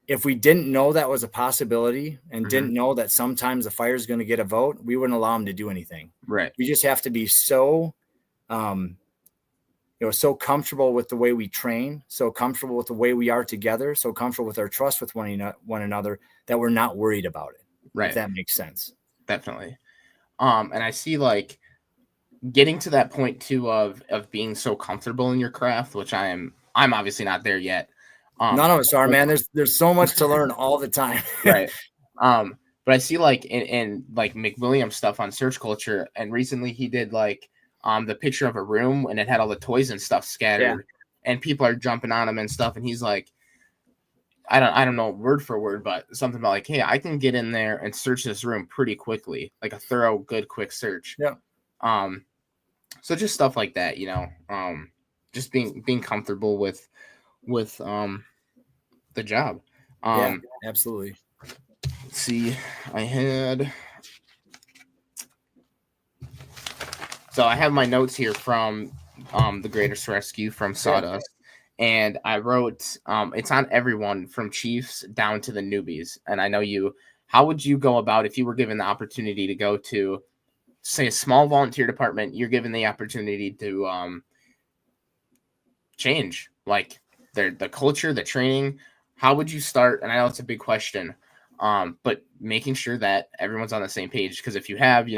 [SPEAKER 2] if we didn't know that was a possibility and didn't know that sometimes the fire is going to get a vote, we wouldn't allow them to do anything.
[SPEAKER 1] Right.
[SPEAKER 2] We just have to be so, so comfortable with the way we train, so comfortable with the way we are together, so comfortable with our trust with one another that we're not worried about it.
[SPEAKER 1] Right.
[SPEAKER 2] If that makes sense.
[SPEAKER 1] Definitely. And I see like getting to that point too of being so comfortable in your craft, which I'm obviously not there yet.
[SPEAKER 2] None of us are, man. There's so much to learn all the time.
[SPEAKER 1] Right. But I see like in like McWilliams stuff on search culture, and recently he did like the picture of a room and it had all the toys and stuff scattered, and people are jumping on him and stuff, and he's like, I don't know word for word, but something about like, hey, I can get in there and search this room pretty quickly, like a thorough, good, quick search.
[SPEAKER 2] Yeah.
[SPEAKER 1] So just stuff like that, just being comfortable with the job.
[SPEAKER 2] Yeah, absolutely.
[SPEAKER 1] Let's see, I had. So I have my notes here from the Greatest Rescue from Sawdust, and I wrote it's on everyone from chiefs down to the newbies. And I know you. How would you go about if you were given the opportunity to go to, say, a small volunteer department? You're given the opportunity to change like the culture, the training. How would you start? And I know it's a big question, but making sure that everyone's on the same page. Because if you have,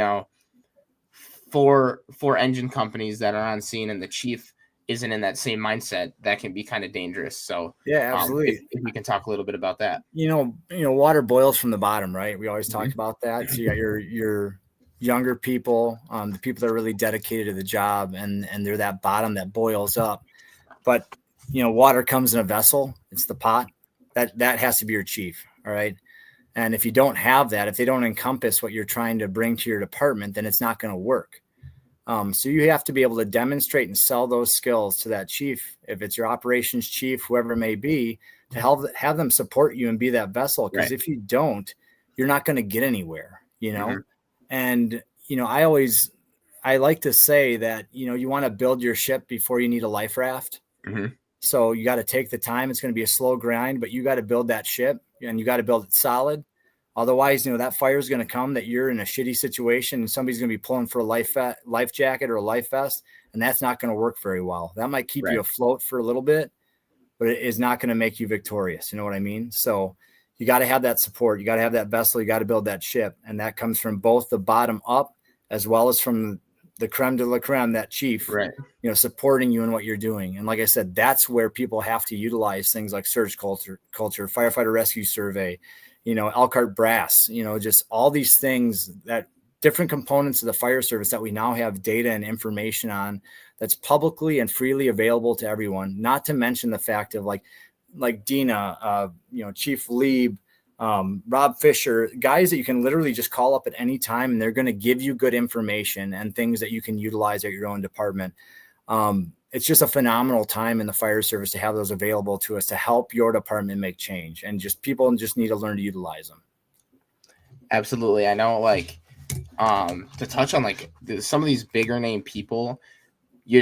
[SPEAKER 1] four engine companies that are on scene and the chief isn't in that same mindset, that can be kind of dangerous. So
[SPEAKER 2] Yeah, absolutely.
[SPEAKER 1] if we can talk a little bit about that.
[SPEAKER 2] Water boils from the bottom, right? We always talk
[SPEAKER 1] Mhm.
[SPEAKER 2] about that. So you got your younger people, the people that are really dedicated to the job, and they're that bottom that boils up. But water comes in a vessel. It's the pot. That has to be your chief. All right. And if you don't have that, if they don't encompass what you're trying to bring to your department, then it's not going to work. So you have to be able to demonstrate and sell those skills to that chief, if it's your operations chief, whoever it may be, to help have them support you and be that vessel. Because if you don't, you're not going to get anywhere,
[SPEAKER 1] Mm-hmm.
[SPEAKER 2] And I like to say that you want to build your ship before you need a life raft.
[SPEAKER 1] Mm-hmm.
[SPEAKER 2] So you got to take the time. It's going to be a slow grind, but you got to build that ship, and you got to build it solid. Otherwise, that fire is going to come, that you're in a shitty situation and somebody's going to be pulling for a life jacket or a life vest, and that's not going to work very well. That might keep you afloat for a little bit, but it is not going to make you victorious. You know what I mean? So you got to have that support. You got to have that vessel. You got to build that ship. And that comes from both the bottom up as well as from the creme de la creme, that chief, supporting you in what you're doing. And like I said, that's where people have to utilize things like surge culture, firefighter rescue survey, Elkhart brass, just all these things, that different components of the fire service that we now have data and information on, that's publicly and freely available to everyone. Not to mention the fact of like Dina, Chief Lieb, Rob Fisher, guys that you can literally just call up at any time, and they're going to give you good information and things that you can utilize at your own department. It's just a phenomenal time in the fire service to have those available to us to help your department make change, and people just need to learn to utilize them.
[SPEAKER 1] Absolutely. I know, to touch on some of these bigger name people,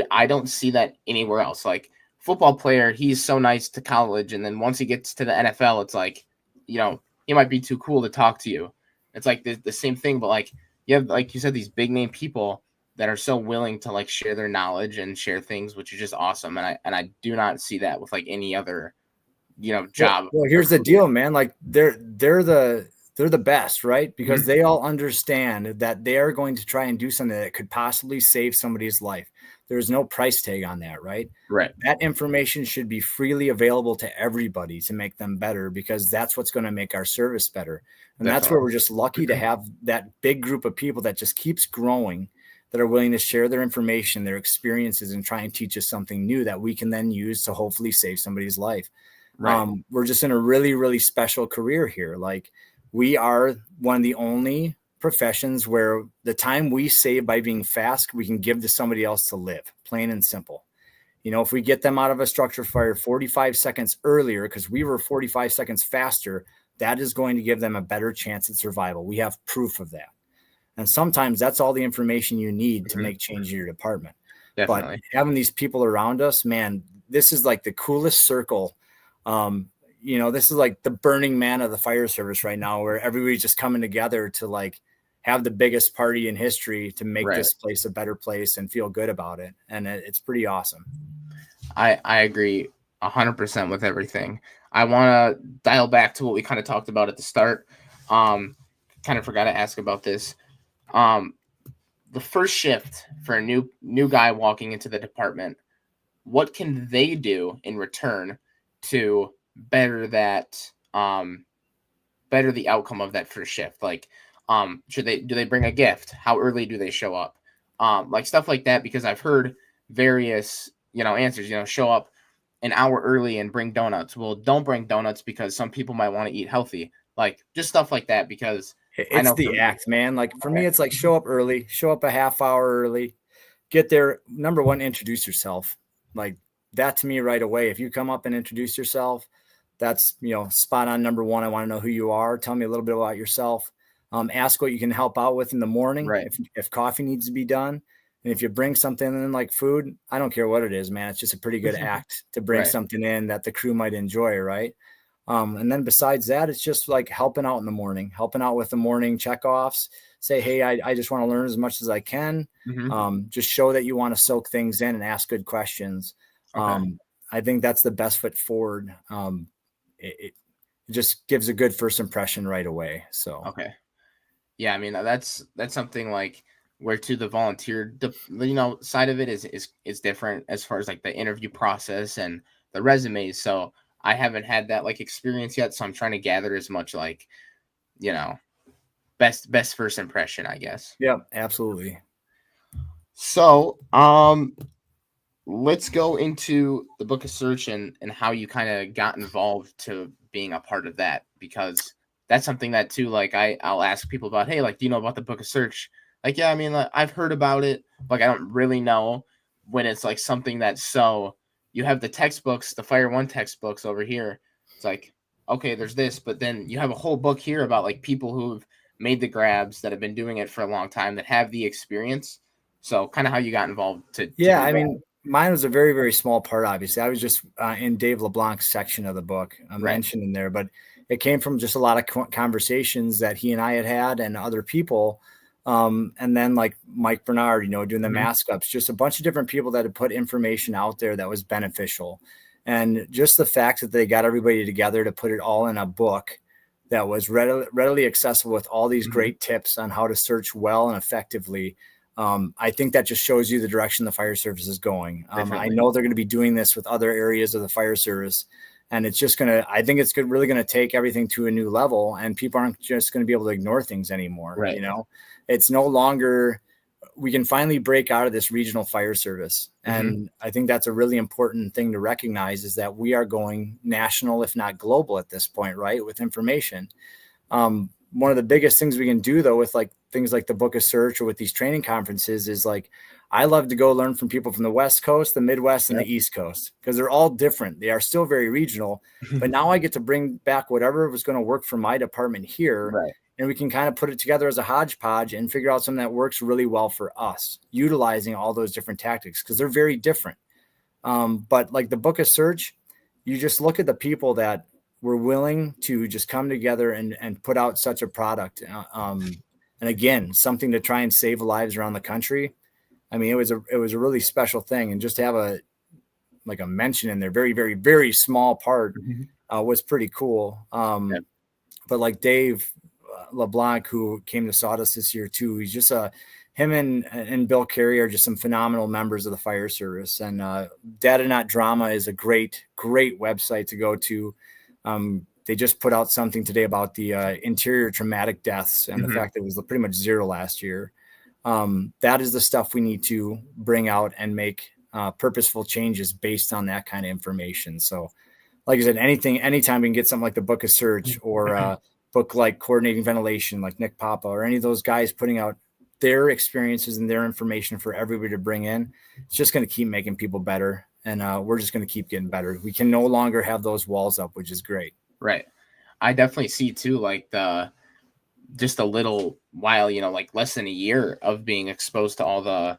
[SPEAKER 1] I don't see that anywhere else. Like, football player, he's so nice to college, and then once he gets to the NFL, it's like, he might be too cool to talk to you. It's like the same thing, but you have, like you said, these big name people that are so willing to share their knowledge and share things, which is just awesome. And I do not see that with any other, job.
[SPEAKER 2] Well, here's the deal, man. Like they're the best, right? Because they all understand that they are going to try and do something that could possibly save somebody's life. There's no price tag on that, right?
[SPEAKER 1] Right.
[SPEAKER 2] That information should be freely available to everybody to make them better, because that's what's going to make our service better. And that's where we're just lucky to have that big group of people that just keeps growing, that are willing to share their information, their experiences, and try and teach us something new that we can then use to hopefully save somebody's life. Right. We're just in a really, really special career here. Like, we are one of the only professions where the time we save by being fast, we can give to somebody else to live, plain and simple. If we get them out of a structure fire 45 seconds earlier, because we were 45 seconds faster, that is going to give them a better chance at survival. We have proof of that. And sometimes that's all the information you need to make change in your department. Definitely. But having these people around us, man, this is like the coolest circle. This is like the Burning Man of the fire service right now, where everybody's just coming together to have the biggest party in history to make this place a better place and feel good about it. And it's pretty awesome.
[SPEAKER 1] I agree 100% with everything. I want to dial back to what we kind of talked about at the start. Kind of forgot to ask about this. The first shift for a new guy walking into the department, what can they do in return to better that, better the outcome of that first shift? Do they bring a gift? How early do they show up? Stuff like that, because I've heard various, answers, show up an hour early and bring donuts. Well, don't bring donuts because some people might want to eat healthy. Just stuff like that, because
[SPEAKER 2] it's the act, man. For me, it's show up early, show up a half hour early, get there. Number one, introduce yourself. That to me right away. If you come up and introduce yourself, that's, spot on. Number one, I want to know who you are. Tell me a little bit about yourself. Ask what you can help out with in the morning.
[SPEAKER 1] Right.
[SPEAKER 2] If coffee needs to be done. And if you bring something in like food, I don't care what it is, man. It's just a pretty good act to bring
[SPEAKER 1] Right.
[SPEAKER 2] something in that the crew might enjoy. Right. And then besides that, it's just like helping out in the morning, helping out with the morning checkoffs. Say, hey, I just want to learn as much as I can. Just show that you want to soak things in and ask good questions.
[SPEAKER 1] Okay.
[SPEAKER 2] I think that's the best foot forward. It just gives a good first impression right away. So,
[SPEAKER 1] Okay. Yeah, I mean that's something like where to the volunteer, side of it is different as far as like the interview process and the resumes. So I haven't had that like experience yet. So I'm trying to gather as much like, you know, best first impression, I guess.
[SPEAKER 2] yeah, absolutely.
[SPEAKER 1] So let's go into the book of search and how you kind of got involved to being a part of that, because that's something that too, like I'll ask people about, hey, like, do you know about the book of search? Like, yeah, I mean, like, I've heard about it, like I don't really know when it's like something that's so you have the textbooks, the Fire One textbooks over here. It's like, okay, there's this, but then you have a whole book here about like people who've made the grabs that have been doing it for a long time that have the experience. So kind of how you got involved to
[SPEAKER 2] Yeah,
[SPEAKER 1] do
[SPEAKER 2] I
[SPEAKER 1] that.
[SPEAKER 2] mean, mine was a very, very small part. Obviously, I was just in Dave LeBlanc's section of the book
[SPEAKER 1] Right.
[SPEAKER 2] mentioned in there, but it came from just a lot of conversations that he and I had and other people. And then like Mike Bernard, doing the
[SPEAKER 1] Mhm.
[SPEAKER 2] mask ups, just a bunch of different people that had put information out there that was beneficial. And just the fact that they got everybody together to put it all in a book that was readily accessible with all these
[SPEAKER 1] Mhm.
[SPEAKER 2] great tips on how to search well and effectively. I think that just shows you the direction the fire service is going. I
[SPEAKER 1] Definitely.
[SPEAKER 2] know they're going to be doing this with other areas of the fire service, and it's just going to, I think it's really going to take everything to a new level, and people aren't just going to be able to ignore things anymore.
[SPEAKER 1] Right.
[SPEAKER 2] It's no longer, we can finally break out of this regional fire service.
[SPEAKER 1] Mhm.
[SPEAKER 2] And I think that's a really important thing to recognize, is that we are going national, if not global at this point, right? With information. One of the biggest things we can do though, with like things like the book of search or with these training conferences, is like, I love to go learn from people from the West Coast, the Midwest, and
[SPEAKER 1] Yep.
[SPEAKER 2] the East Coast, because they're all different. They are still very regional, but now I get to bring back whatever was going to work for my department here.
[SPEAKER 1] Right.
[SPEAKER 2] And we can kind of put it together as a hodgepodge and figure out something that works really well for us, utilizing all those different tactics, because they're very different. But like the book of search, you just look at the people that were willing to just come together and put out such a product. And again, something to try and save lives around the country. I mean, it was a really special thing. And just to have a mention in there, very, very, very small part,
[SPEAKER 1] Mhm.
[SPEAKER 2] was pretty cool.
[SPEAKER 1] Yep.
[SPEAKER 2] But like Dave LeBlanc, who came to Sawdust this year too, he's just him and Bill Carey are just some phenomenal members of the fire service. And Data Not Drama is a great, great website to go to. They just put out something today about the interior traumatic deaths and the
[SPEAKER 1] Mhm.
[SPEAKER 2] fact that it was pretty much zero last year. That is the stuff we need to bring out and make purposeful changes based on that kind of information. So, like I said, anytime we can get something like the book of search, or book like coordinating ventilation, like Nick Papa, or any of those guys putting out their experiences and their information for everybody to bring in, it's just going to keep making people better. And we're just going to keep getting better. We can no longer have those walls up, which is great.
[SPEAKER 1] Right. I definitely see too, like the just a little while, like less than a year of being exposed to all the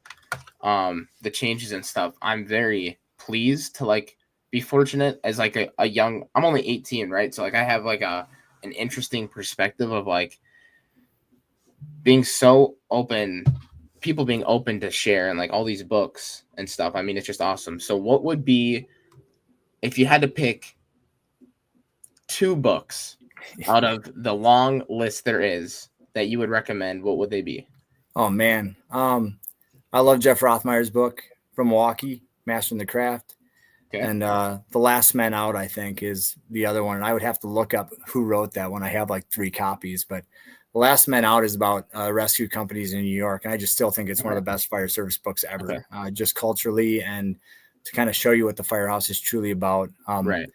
[SPEAKER 1] changes and stuff. I'm very pleased to like be fortunate as like a young, I'm only 18, right? So like I have like an interesting perspective of like being so open, people being open to share and like all these books and stuff. I mean, it's just awesome. So what would be, if you had to pick two books out of the long list there is that you would recommend, what would they be?
[SPEAKER 2] Oh man, I love Jeff Rothmeyer's book from Milwaukee, Mastering the Craft.
[SPEAKER 1] Okay.
[SPEAKER 2] And The Last Men Out, I think, is the other one. And I would have to look up who wrote that one. I have like 3 copies, but The Last Men Out is about rescue companies in New York. And I just still think it's one of
[SPEAKER 1] Okay.
[SPEAKER 2] the best fire service books
[SPEAKER 1] Okay.
[SPEAKER 2] ever, just culturally, and to kind of show you what the firehouse is truly about.
[SPEAKER 1] Right.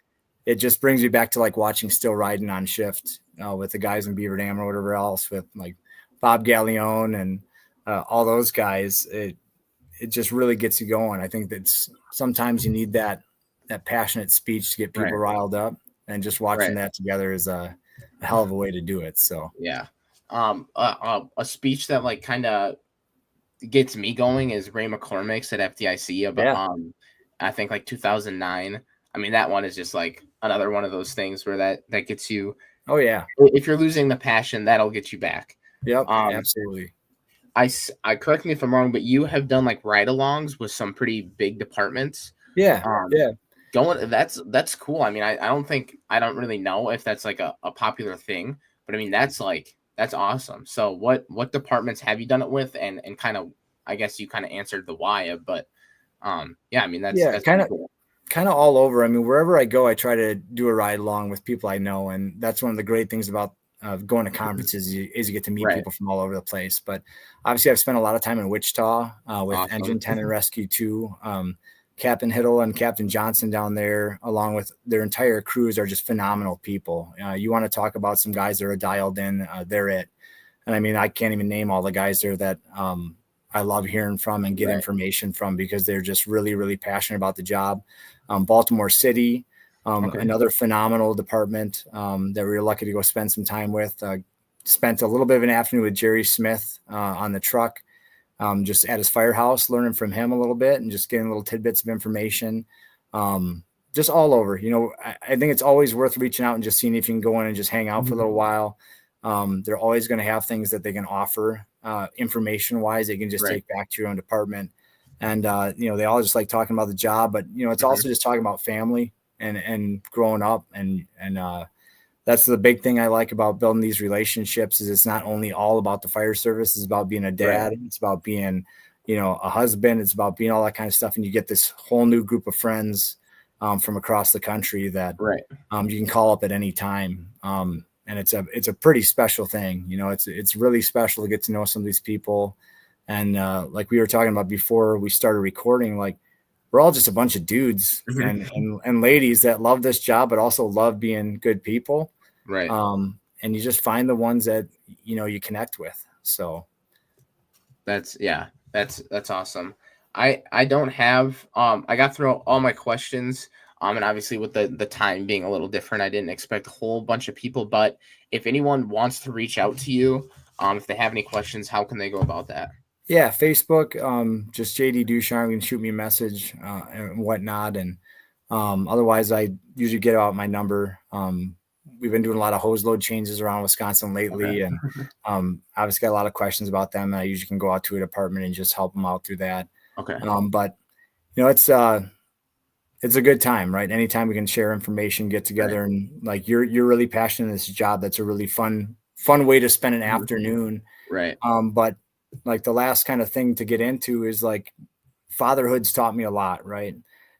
[SPEAKER 2] It just brings me back to like watching Still Riding on Shift with the guys in Beaver Dam or whatever else, with like Bob Galleone and all those guys. It just really gets you going. I think that sometimes you need that passionate speech to get people
[SPEAKER 1] Right.
[SPEAKER 2] riled up. and just watching
[SPEAKER 1] Right.
[SPEAKER 2] that together is a hell of a way to do it. So
[SPEAKER 1] Yeah. A speech that like kind of gets me going is Ray McCormick's at FDIC about
[SPEAKER 2] yeah.
[SPEAKER 1] I think like 2009. I mean, that one is just like another one of those things where that gets you.
[SPEAKER 2] Oh yeah.
[SPEAKER 1] If you're losing the passion, that'll get you back.
[SPEAKER 2] Yep.
[SPEAKER 1] Um,
[SPEAKER 2] Absolutely.
[SPEAKER 1] I correct me if I'm wrong, but you have done like ride-alongs with some pretty big departments.
[SPEAKER 2] Yeah.
[SPEAKER 1] Um,
[SPEAKER 2] Yeah.
[SPEAKER 1] going that's cool. I mean, I don't really know if that's like a popular thing, but I mean that's awesome. So what departments have you done it with, and kind of, I guess you kind of answered the why, but yeah, I mean
[SPEAKER 2] Yeah.
[SPEAKER 1] that's pretty cool.
[SPEAKER 2] Kind of all over. I mean, wherever I go, I try to do a ride along with people I know, and that's one of the great things about going to conferences is you get to meet
[SPEAKER 1] Right.
[SPEAKER 2] people from all over the place. But obviously, I've spent a lot of time in Wichita with
[SPEAKER 1] Awesome.
[SPEAKER 2] Engine 10 and Rescue 2. Captain Hiddle and Captain Johnson down there, along with their entire crews, are just phenomenal people. You want to talk about some guys that are dialed in, they're it. And I mean, I can't even name all the guys there that I love hearing from and get
[SPEAKER 1] Right.
[SPEAKER 2] information from, because they're just really, really passionate about the job. Baltimore City,
[SPEAKER 1] Okay.
[SPEAKER 2] another phenomenal department that we were lucky to go spend some time with. Spent a little bit of an afternoon with Jerry Smith on the truck, just at his firehouse, learning from him a little bit and just getting little tidbits of information. Just all over, I think it's always worth reaching out and just seeing if you can go in and just hang out for a little while. They're always going to have things that they can offer information wise. They can just
[SPEAKER 1] Right.
[SPEAKER 2] take back to your own department. And, they all just like talking about the job, but it's also just talking about family and growing up. And that's the big thing I like about building these relationships is it's not only all about the fire service. It's about being a dad.
[SPEAKER 1] Right.
[SPEAKER 2] It's about being, a husband. It's about being all that kind of stuff. And you get this whole new group of friends from across the country that
[SPEAKER 1] Right.
[SPEAKER 2] you can call up at any time. And it's a pretty special thing. It's really special to get to know some of these people. And like we were talking about before we started recording, like we're all just a bunch of dudes and ladies that love this job, but also love being good people.
[SPEAKER 1] Right.
[SPEAKER 2] And you just find the ones that, you connect with. So
[SPEAKER 1] That's awesome. I don't have I got through all my questions, and obviously with the time being a little different, I didn't expect a whole bunch of people, but if anyone wants to reach out to you, if they have any questions, how can they go about that?
[SPEAKER 2] yeah, Facebook, just JD DuCharme, you can shoot me a message and whatnot. And otherwise I usually get out my number. We've been doing a lot of hose load changes around Wisconsin lately.
[SPEAKER 1] Okay.
[SPEAKER 2] And obviously got a lot of questions about them. I usually can go out to a department and just help them out through that.
[SPEAKER 1] Okay.
[SPEAKER 2] But it's a good time, right? Anytime we can share information, get together,
[SPEAKER 1] Right.
[SPEAKER 2] and like you're really passionate in this job. That's a really fun way to spend an afternoon.
[SPEAKER 1] Right.
[SPEAKER 2] But like the last kind of thing to get into is like fatherhood's taught me a lot, right?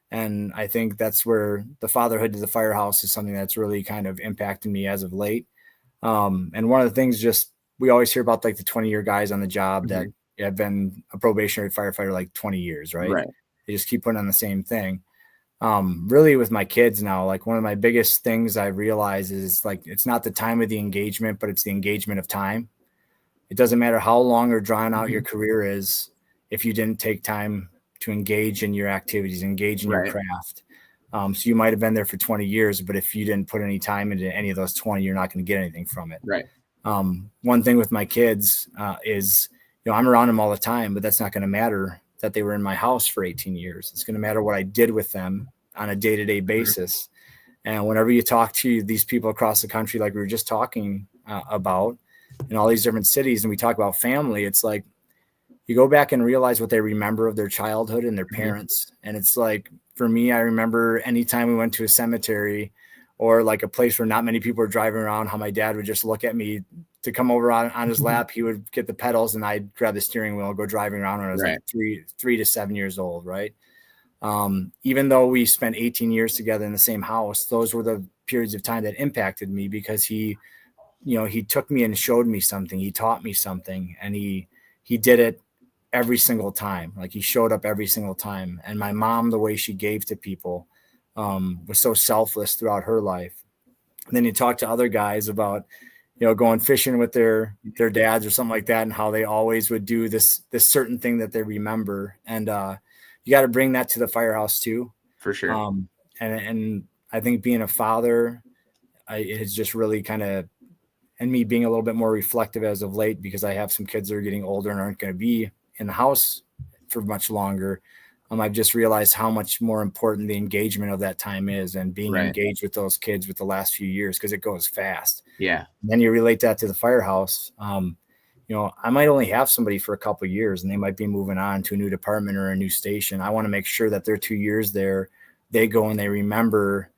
[SPEAKER 2] And I think that's where the fatherhood to the firehouse is something that's really kind of impacted me as of late. And one of the things just we always hear about like the 20-year guys on the job that have been a probationary firefighter like 20 years, right?
[SPEAKER 1] Right.
[SPEAKER 2] They just keep putting on the same thing. Really with my kids now, like one of my biggest things I realize is like it's not the time of the engagement, but it's the engagement of time. It doesn't matter how long or drawn out your career is if you didn't take time to engage in your activities, engage in your
[SPEAKER 1] Right.
[SPEAKER 2] craft. So you might have been there for 20 years, but if you didn't put any time into any of those 20, you're not going to get anything from it.
[SPEAKER 1] Right.
[SPEAKER 2] One thing with my kids is, I'm around them all the time, but that's not going to matter that they were in my house for 18 years. It's going to matter what I did with them on a day-to-day basis. And whenever you talk to these people across the country, like we were just talking about in all these different cities, and we talk about family, it's like you go back and realize what they remember of their childhood and their parents. And it's like, for me, I remember anytime we went to a cemetery or like a place where not many people were driving around, how my dad would just look at me to come over on his lap. He would get the pedals and I'd grab the steering wheel and go driving around when I was like 3 to 7 years old. Right. Even though we spent 18 years together in the same house, those were the periods of time that impacted me because he took me and showed me something. He taught me something, and he did it every single time. Like he showed up every single time. And my mom, the way she gave to people, was so selfless throughout her life. And then you talk to other guys about, going fishing with their dads or something like that, and how they always would do this certain thing that they remember. And you got to bring that to the firehouse too.
[SPEAKER 1] For sure.
[SPEAKER 2] And I think being a father it has just really kind of, and me being a little bit more reflective as of late, because I have some kids that are getting older and aren't going to be in the house for much longer. I've just realized how much more important the engagement of that time is, and being engaged with those kids with the last few years, because it goes fast.
[SPEAKER 1] Yeah.
[SPEAKER 2] And then you relate that to the firehouse. I might only have somebody for a couple of years, and they might be moving on to a new department or a new station. I want to make sure that their 2 years there, they go and they remember,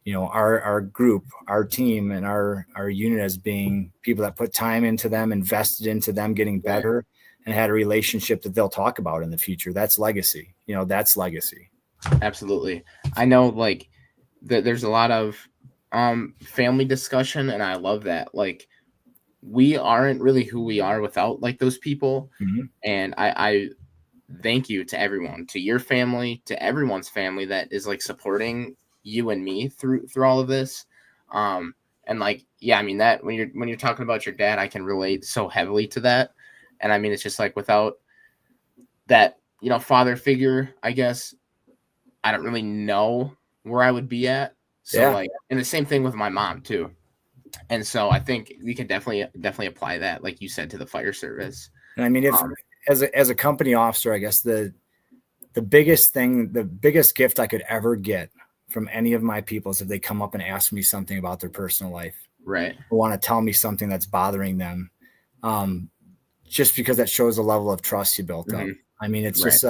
[SPEAKER 2] our group, our team, and our unit as being people that put time into them, invested into them getting better, and had a relationship that they'll talk about in the future. That's legacy. That's legacy.
[SPEAKER 1] Absolutely. I know, like, there's a lot of family discussion, and I love that. Like, we aren't really who we are without, like, those people.
[SPEAKER 2] Mm-hmm.
[SPEAKER 1] And I thank you to everyone, to your family, to everyone's family that is, like, supporting you and me through all of this. And, like, yeah, I mean, that when you're talking about your dad, I can relate so heavily to that. And I mean, it's just like, without that, father figure, I guess I don't really know where I would be at. So like, and the same thing with my mom too. And so I think we can definitely apply that, like you said, to the fire service.
[SPEAKER 2] And I mean, if as a company officer, I guess the biggest gift I could ever get from any of my people is if they come up and ask me something about their personal life,
[SPEAKER 1] right?
[SPEAKER 2] Or want to tell me something that's bothering them, just because that shows a level of trust you built up. I mean, it's just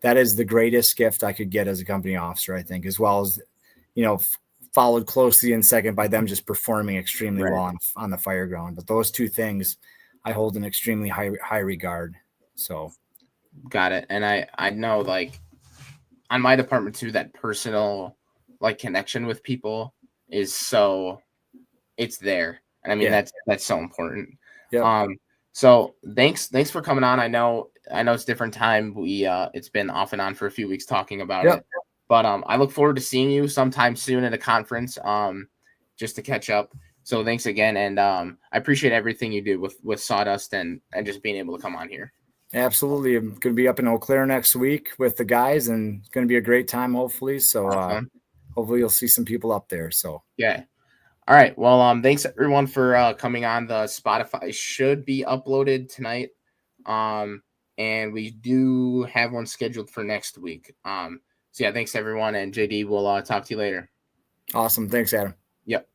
[SPEAKER 2] that is the greatest gift I could get as a company officer, I think, as well as, followed closely in second by them just performing extremely well on the fire ground. But those two things I hold in extremely high regard. So
[SPEAKER 1] got it. And I know, like, on my department too, that personal, like, connection with people is it's there. And I mean, that's so important. So thanks for coming on. I know it's different time. We it's been off and on for a few weeks talking about it. But I look forward to seeing you sometime soon at a conference, just to catch up. So thanks again, and I appreciate everything you do with Sawdust and just being able to come on here.
[SPEAKER 2] Absolutely. I'm going to be up in Eau Claire next week with the guys, and it's going to be a great time, hopefully. So hopefully you'll see some people up there. So
[SPEAKER 1] yeah. All right. Well, thanks everyone for coming on. The Spotify should be uploaded tonight. And we do have one scheduled for next week. So yeah, thanks everyone, and JD, we'll talk to you later.
[SPEAKER 2] Awesome. Thanks, Adam.
[SPEAKER 1] Yep.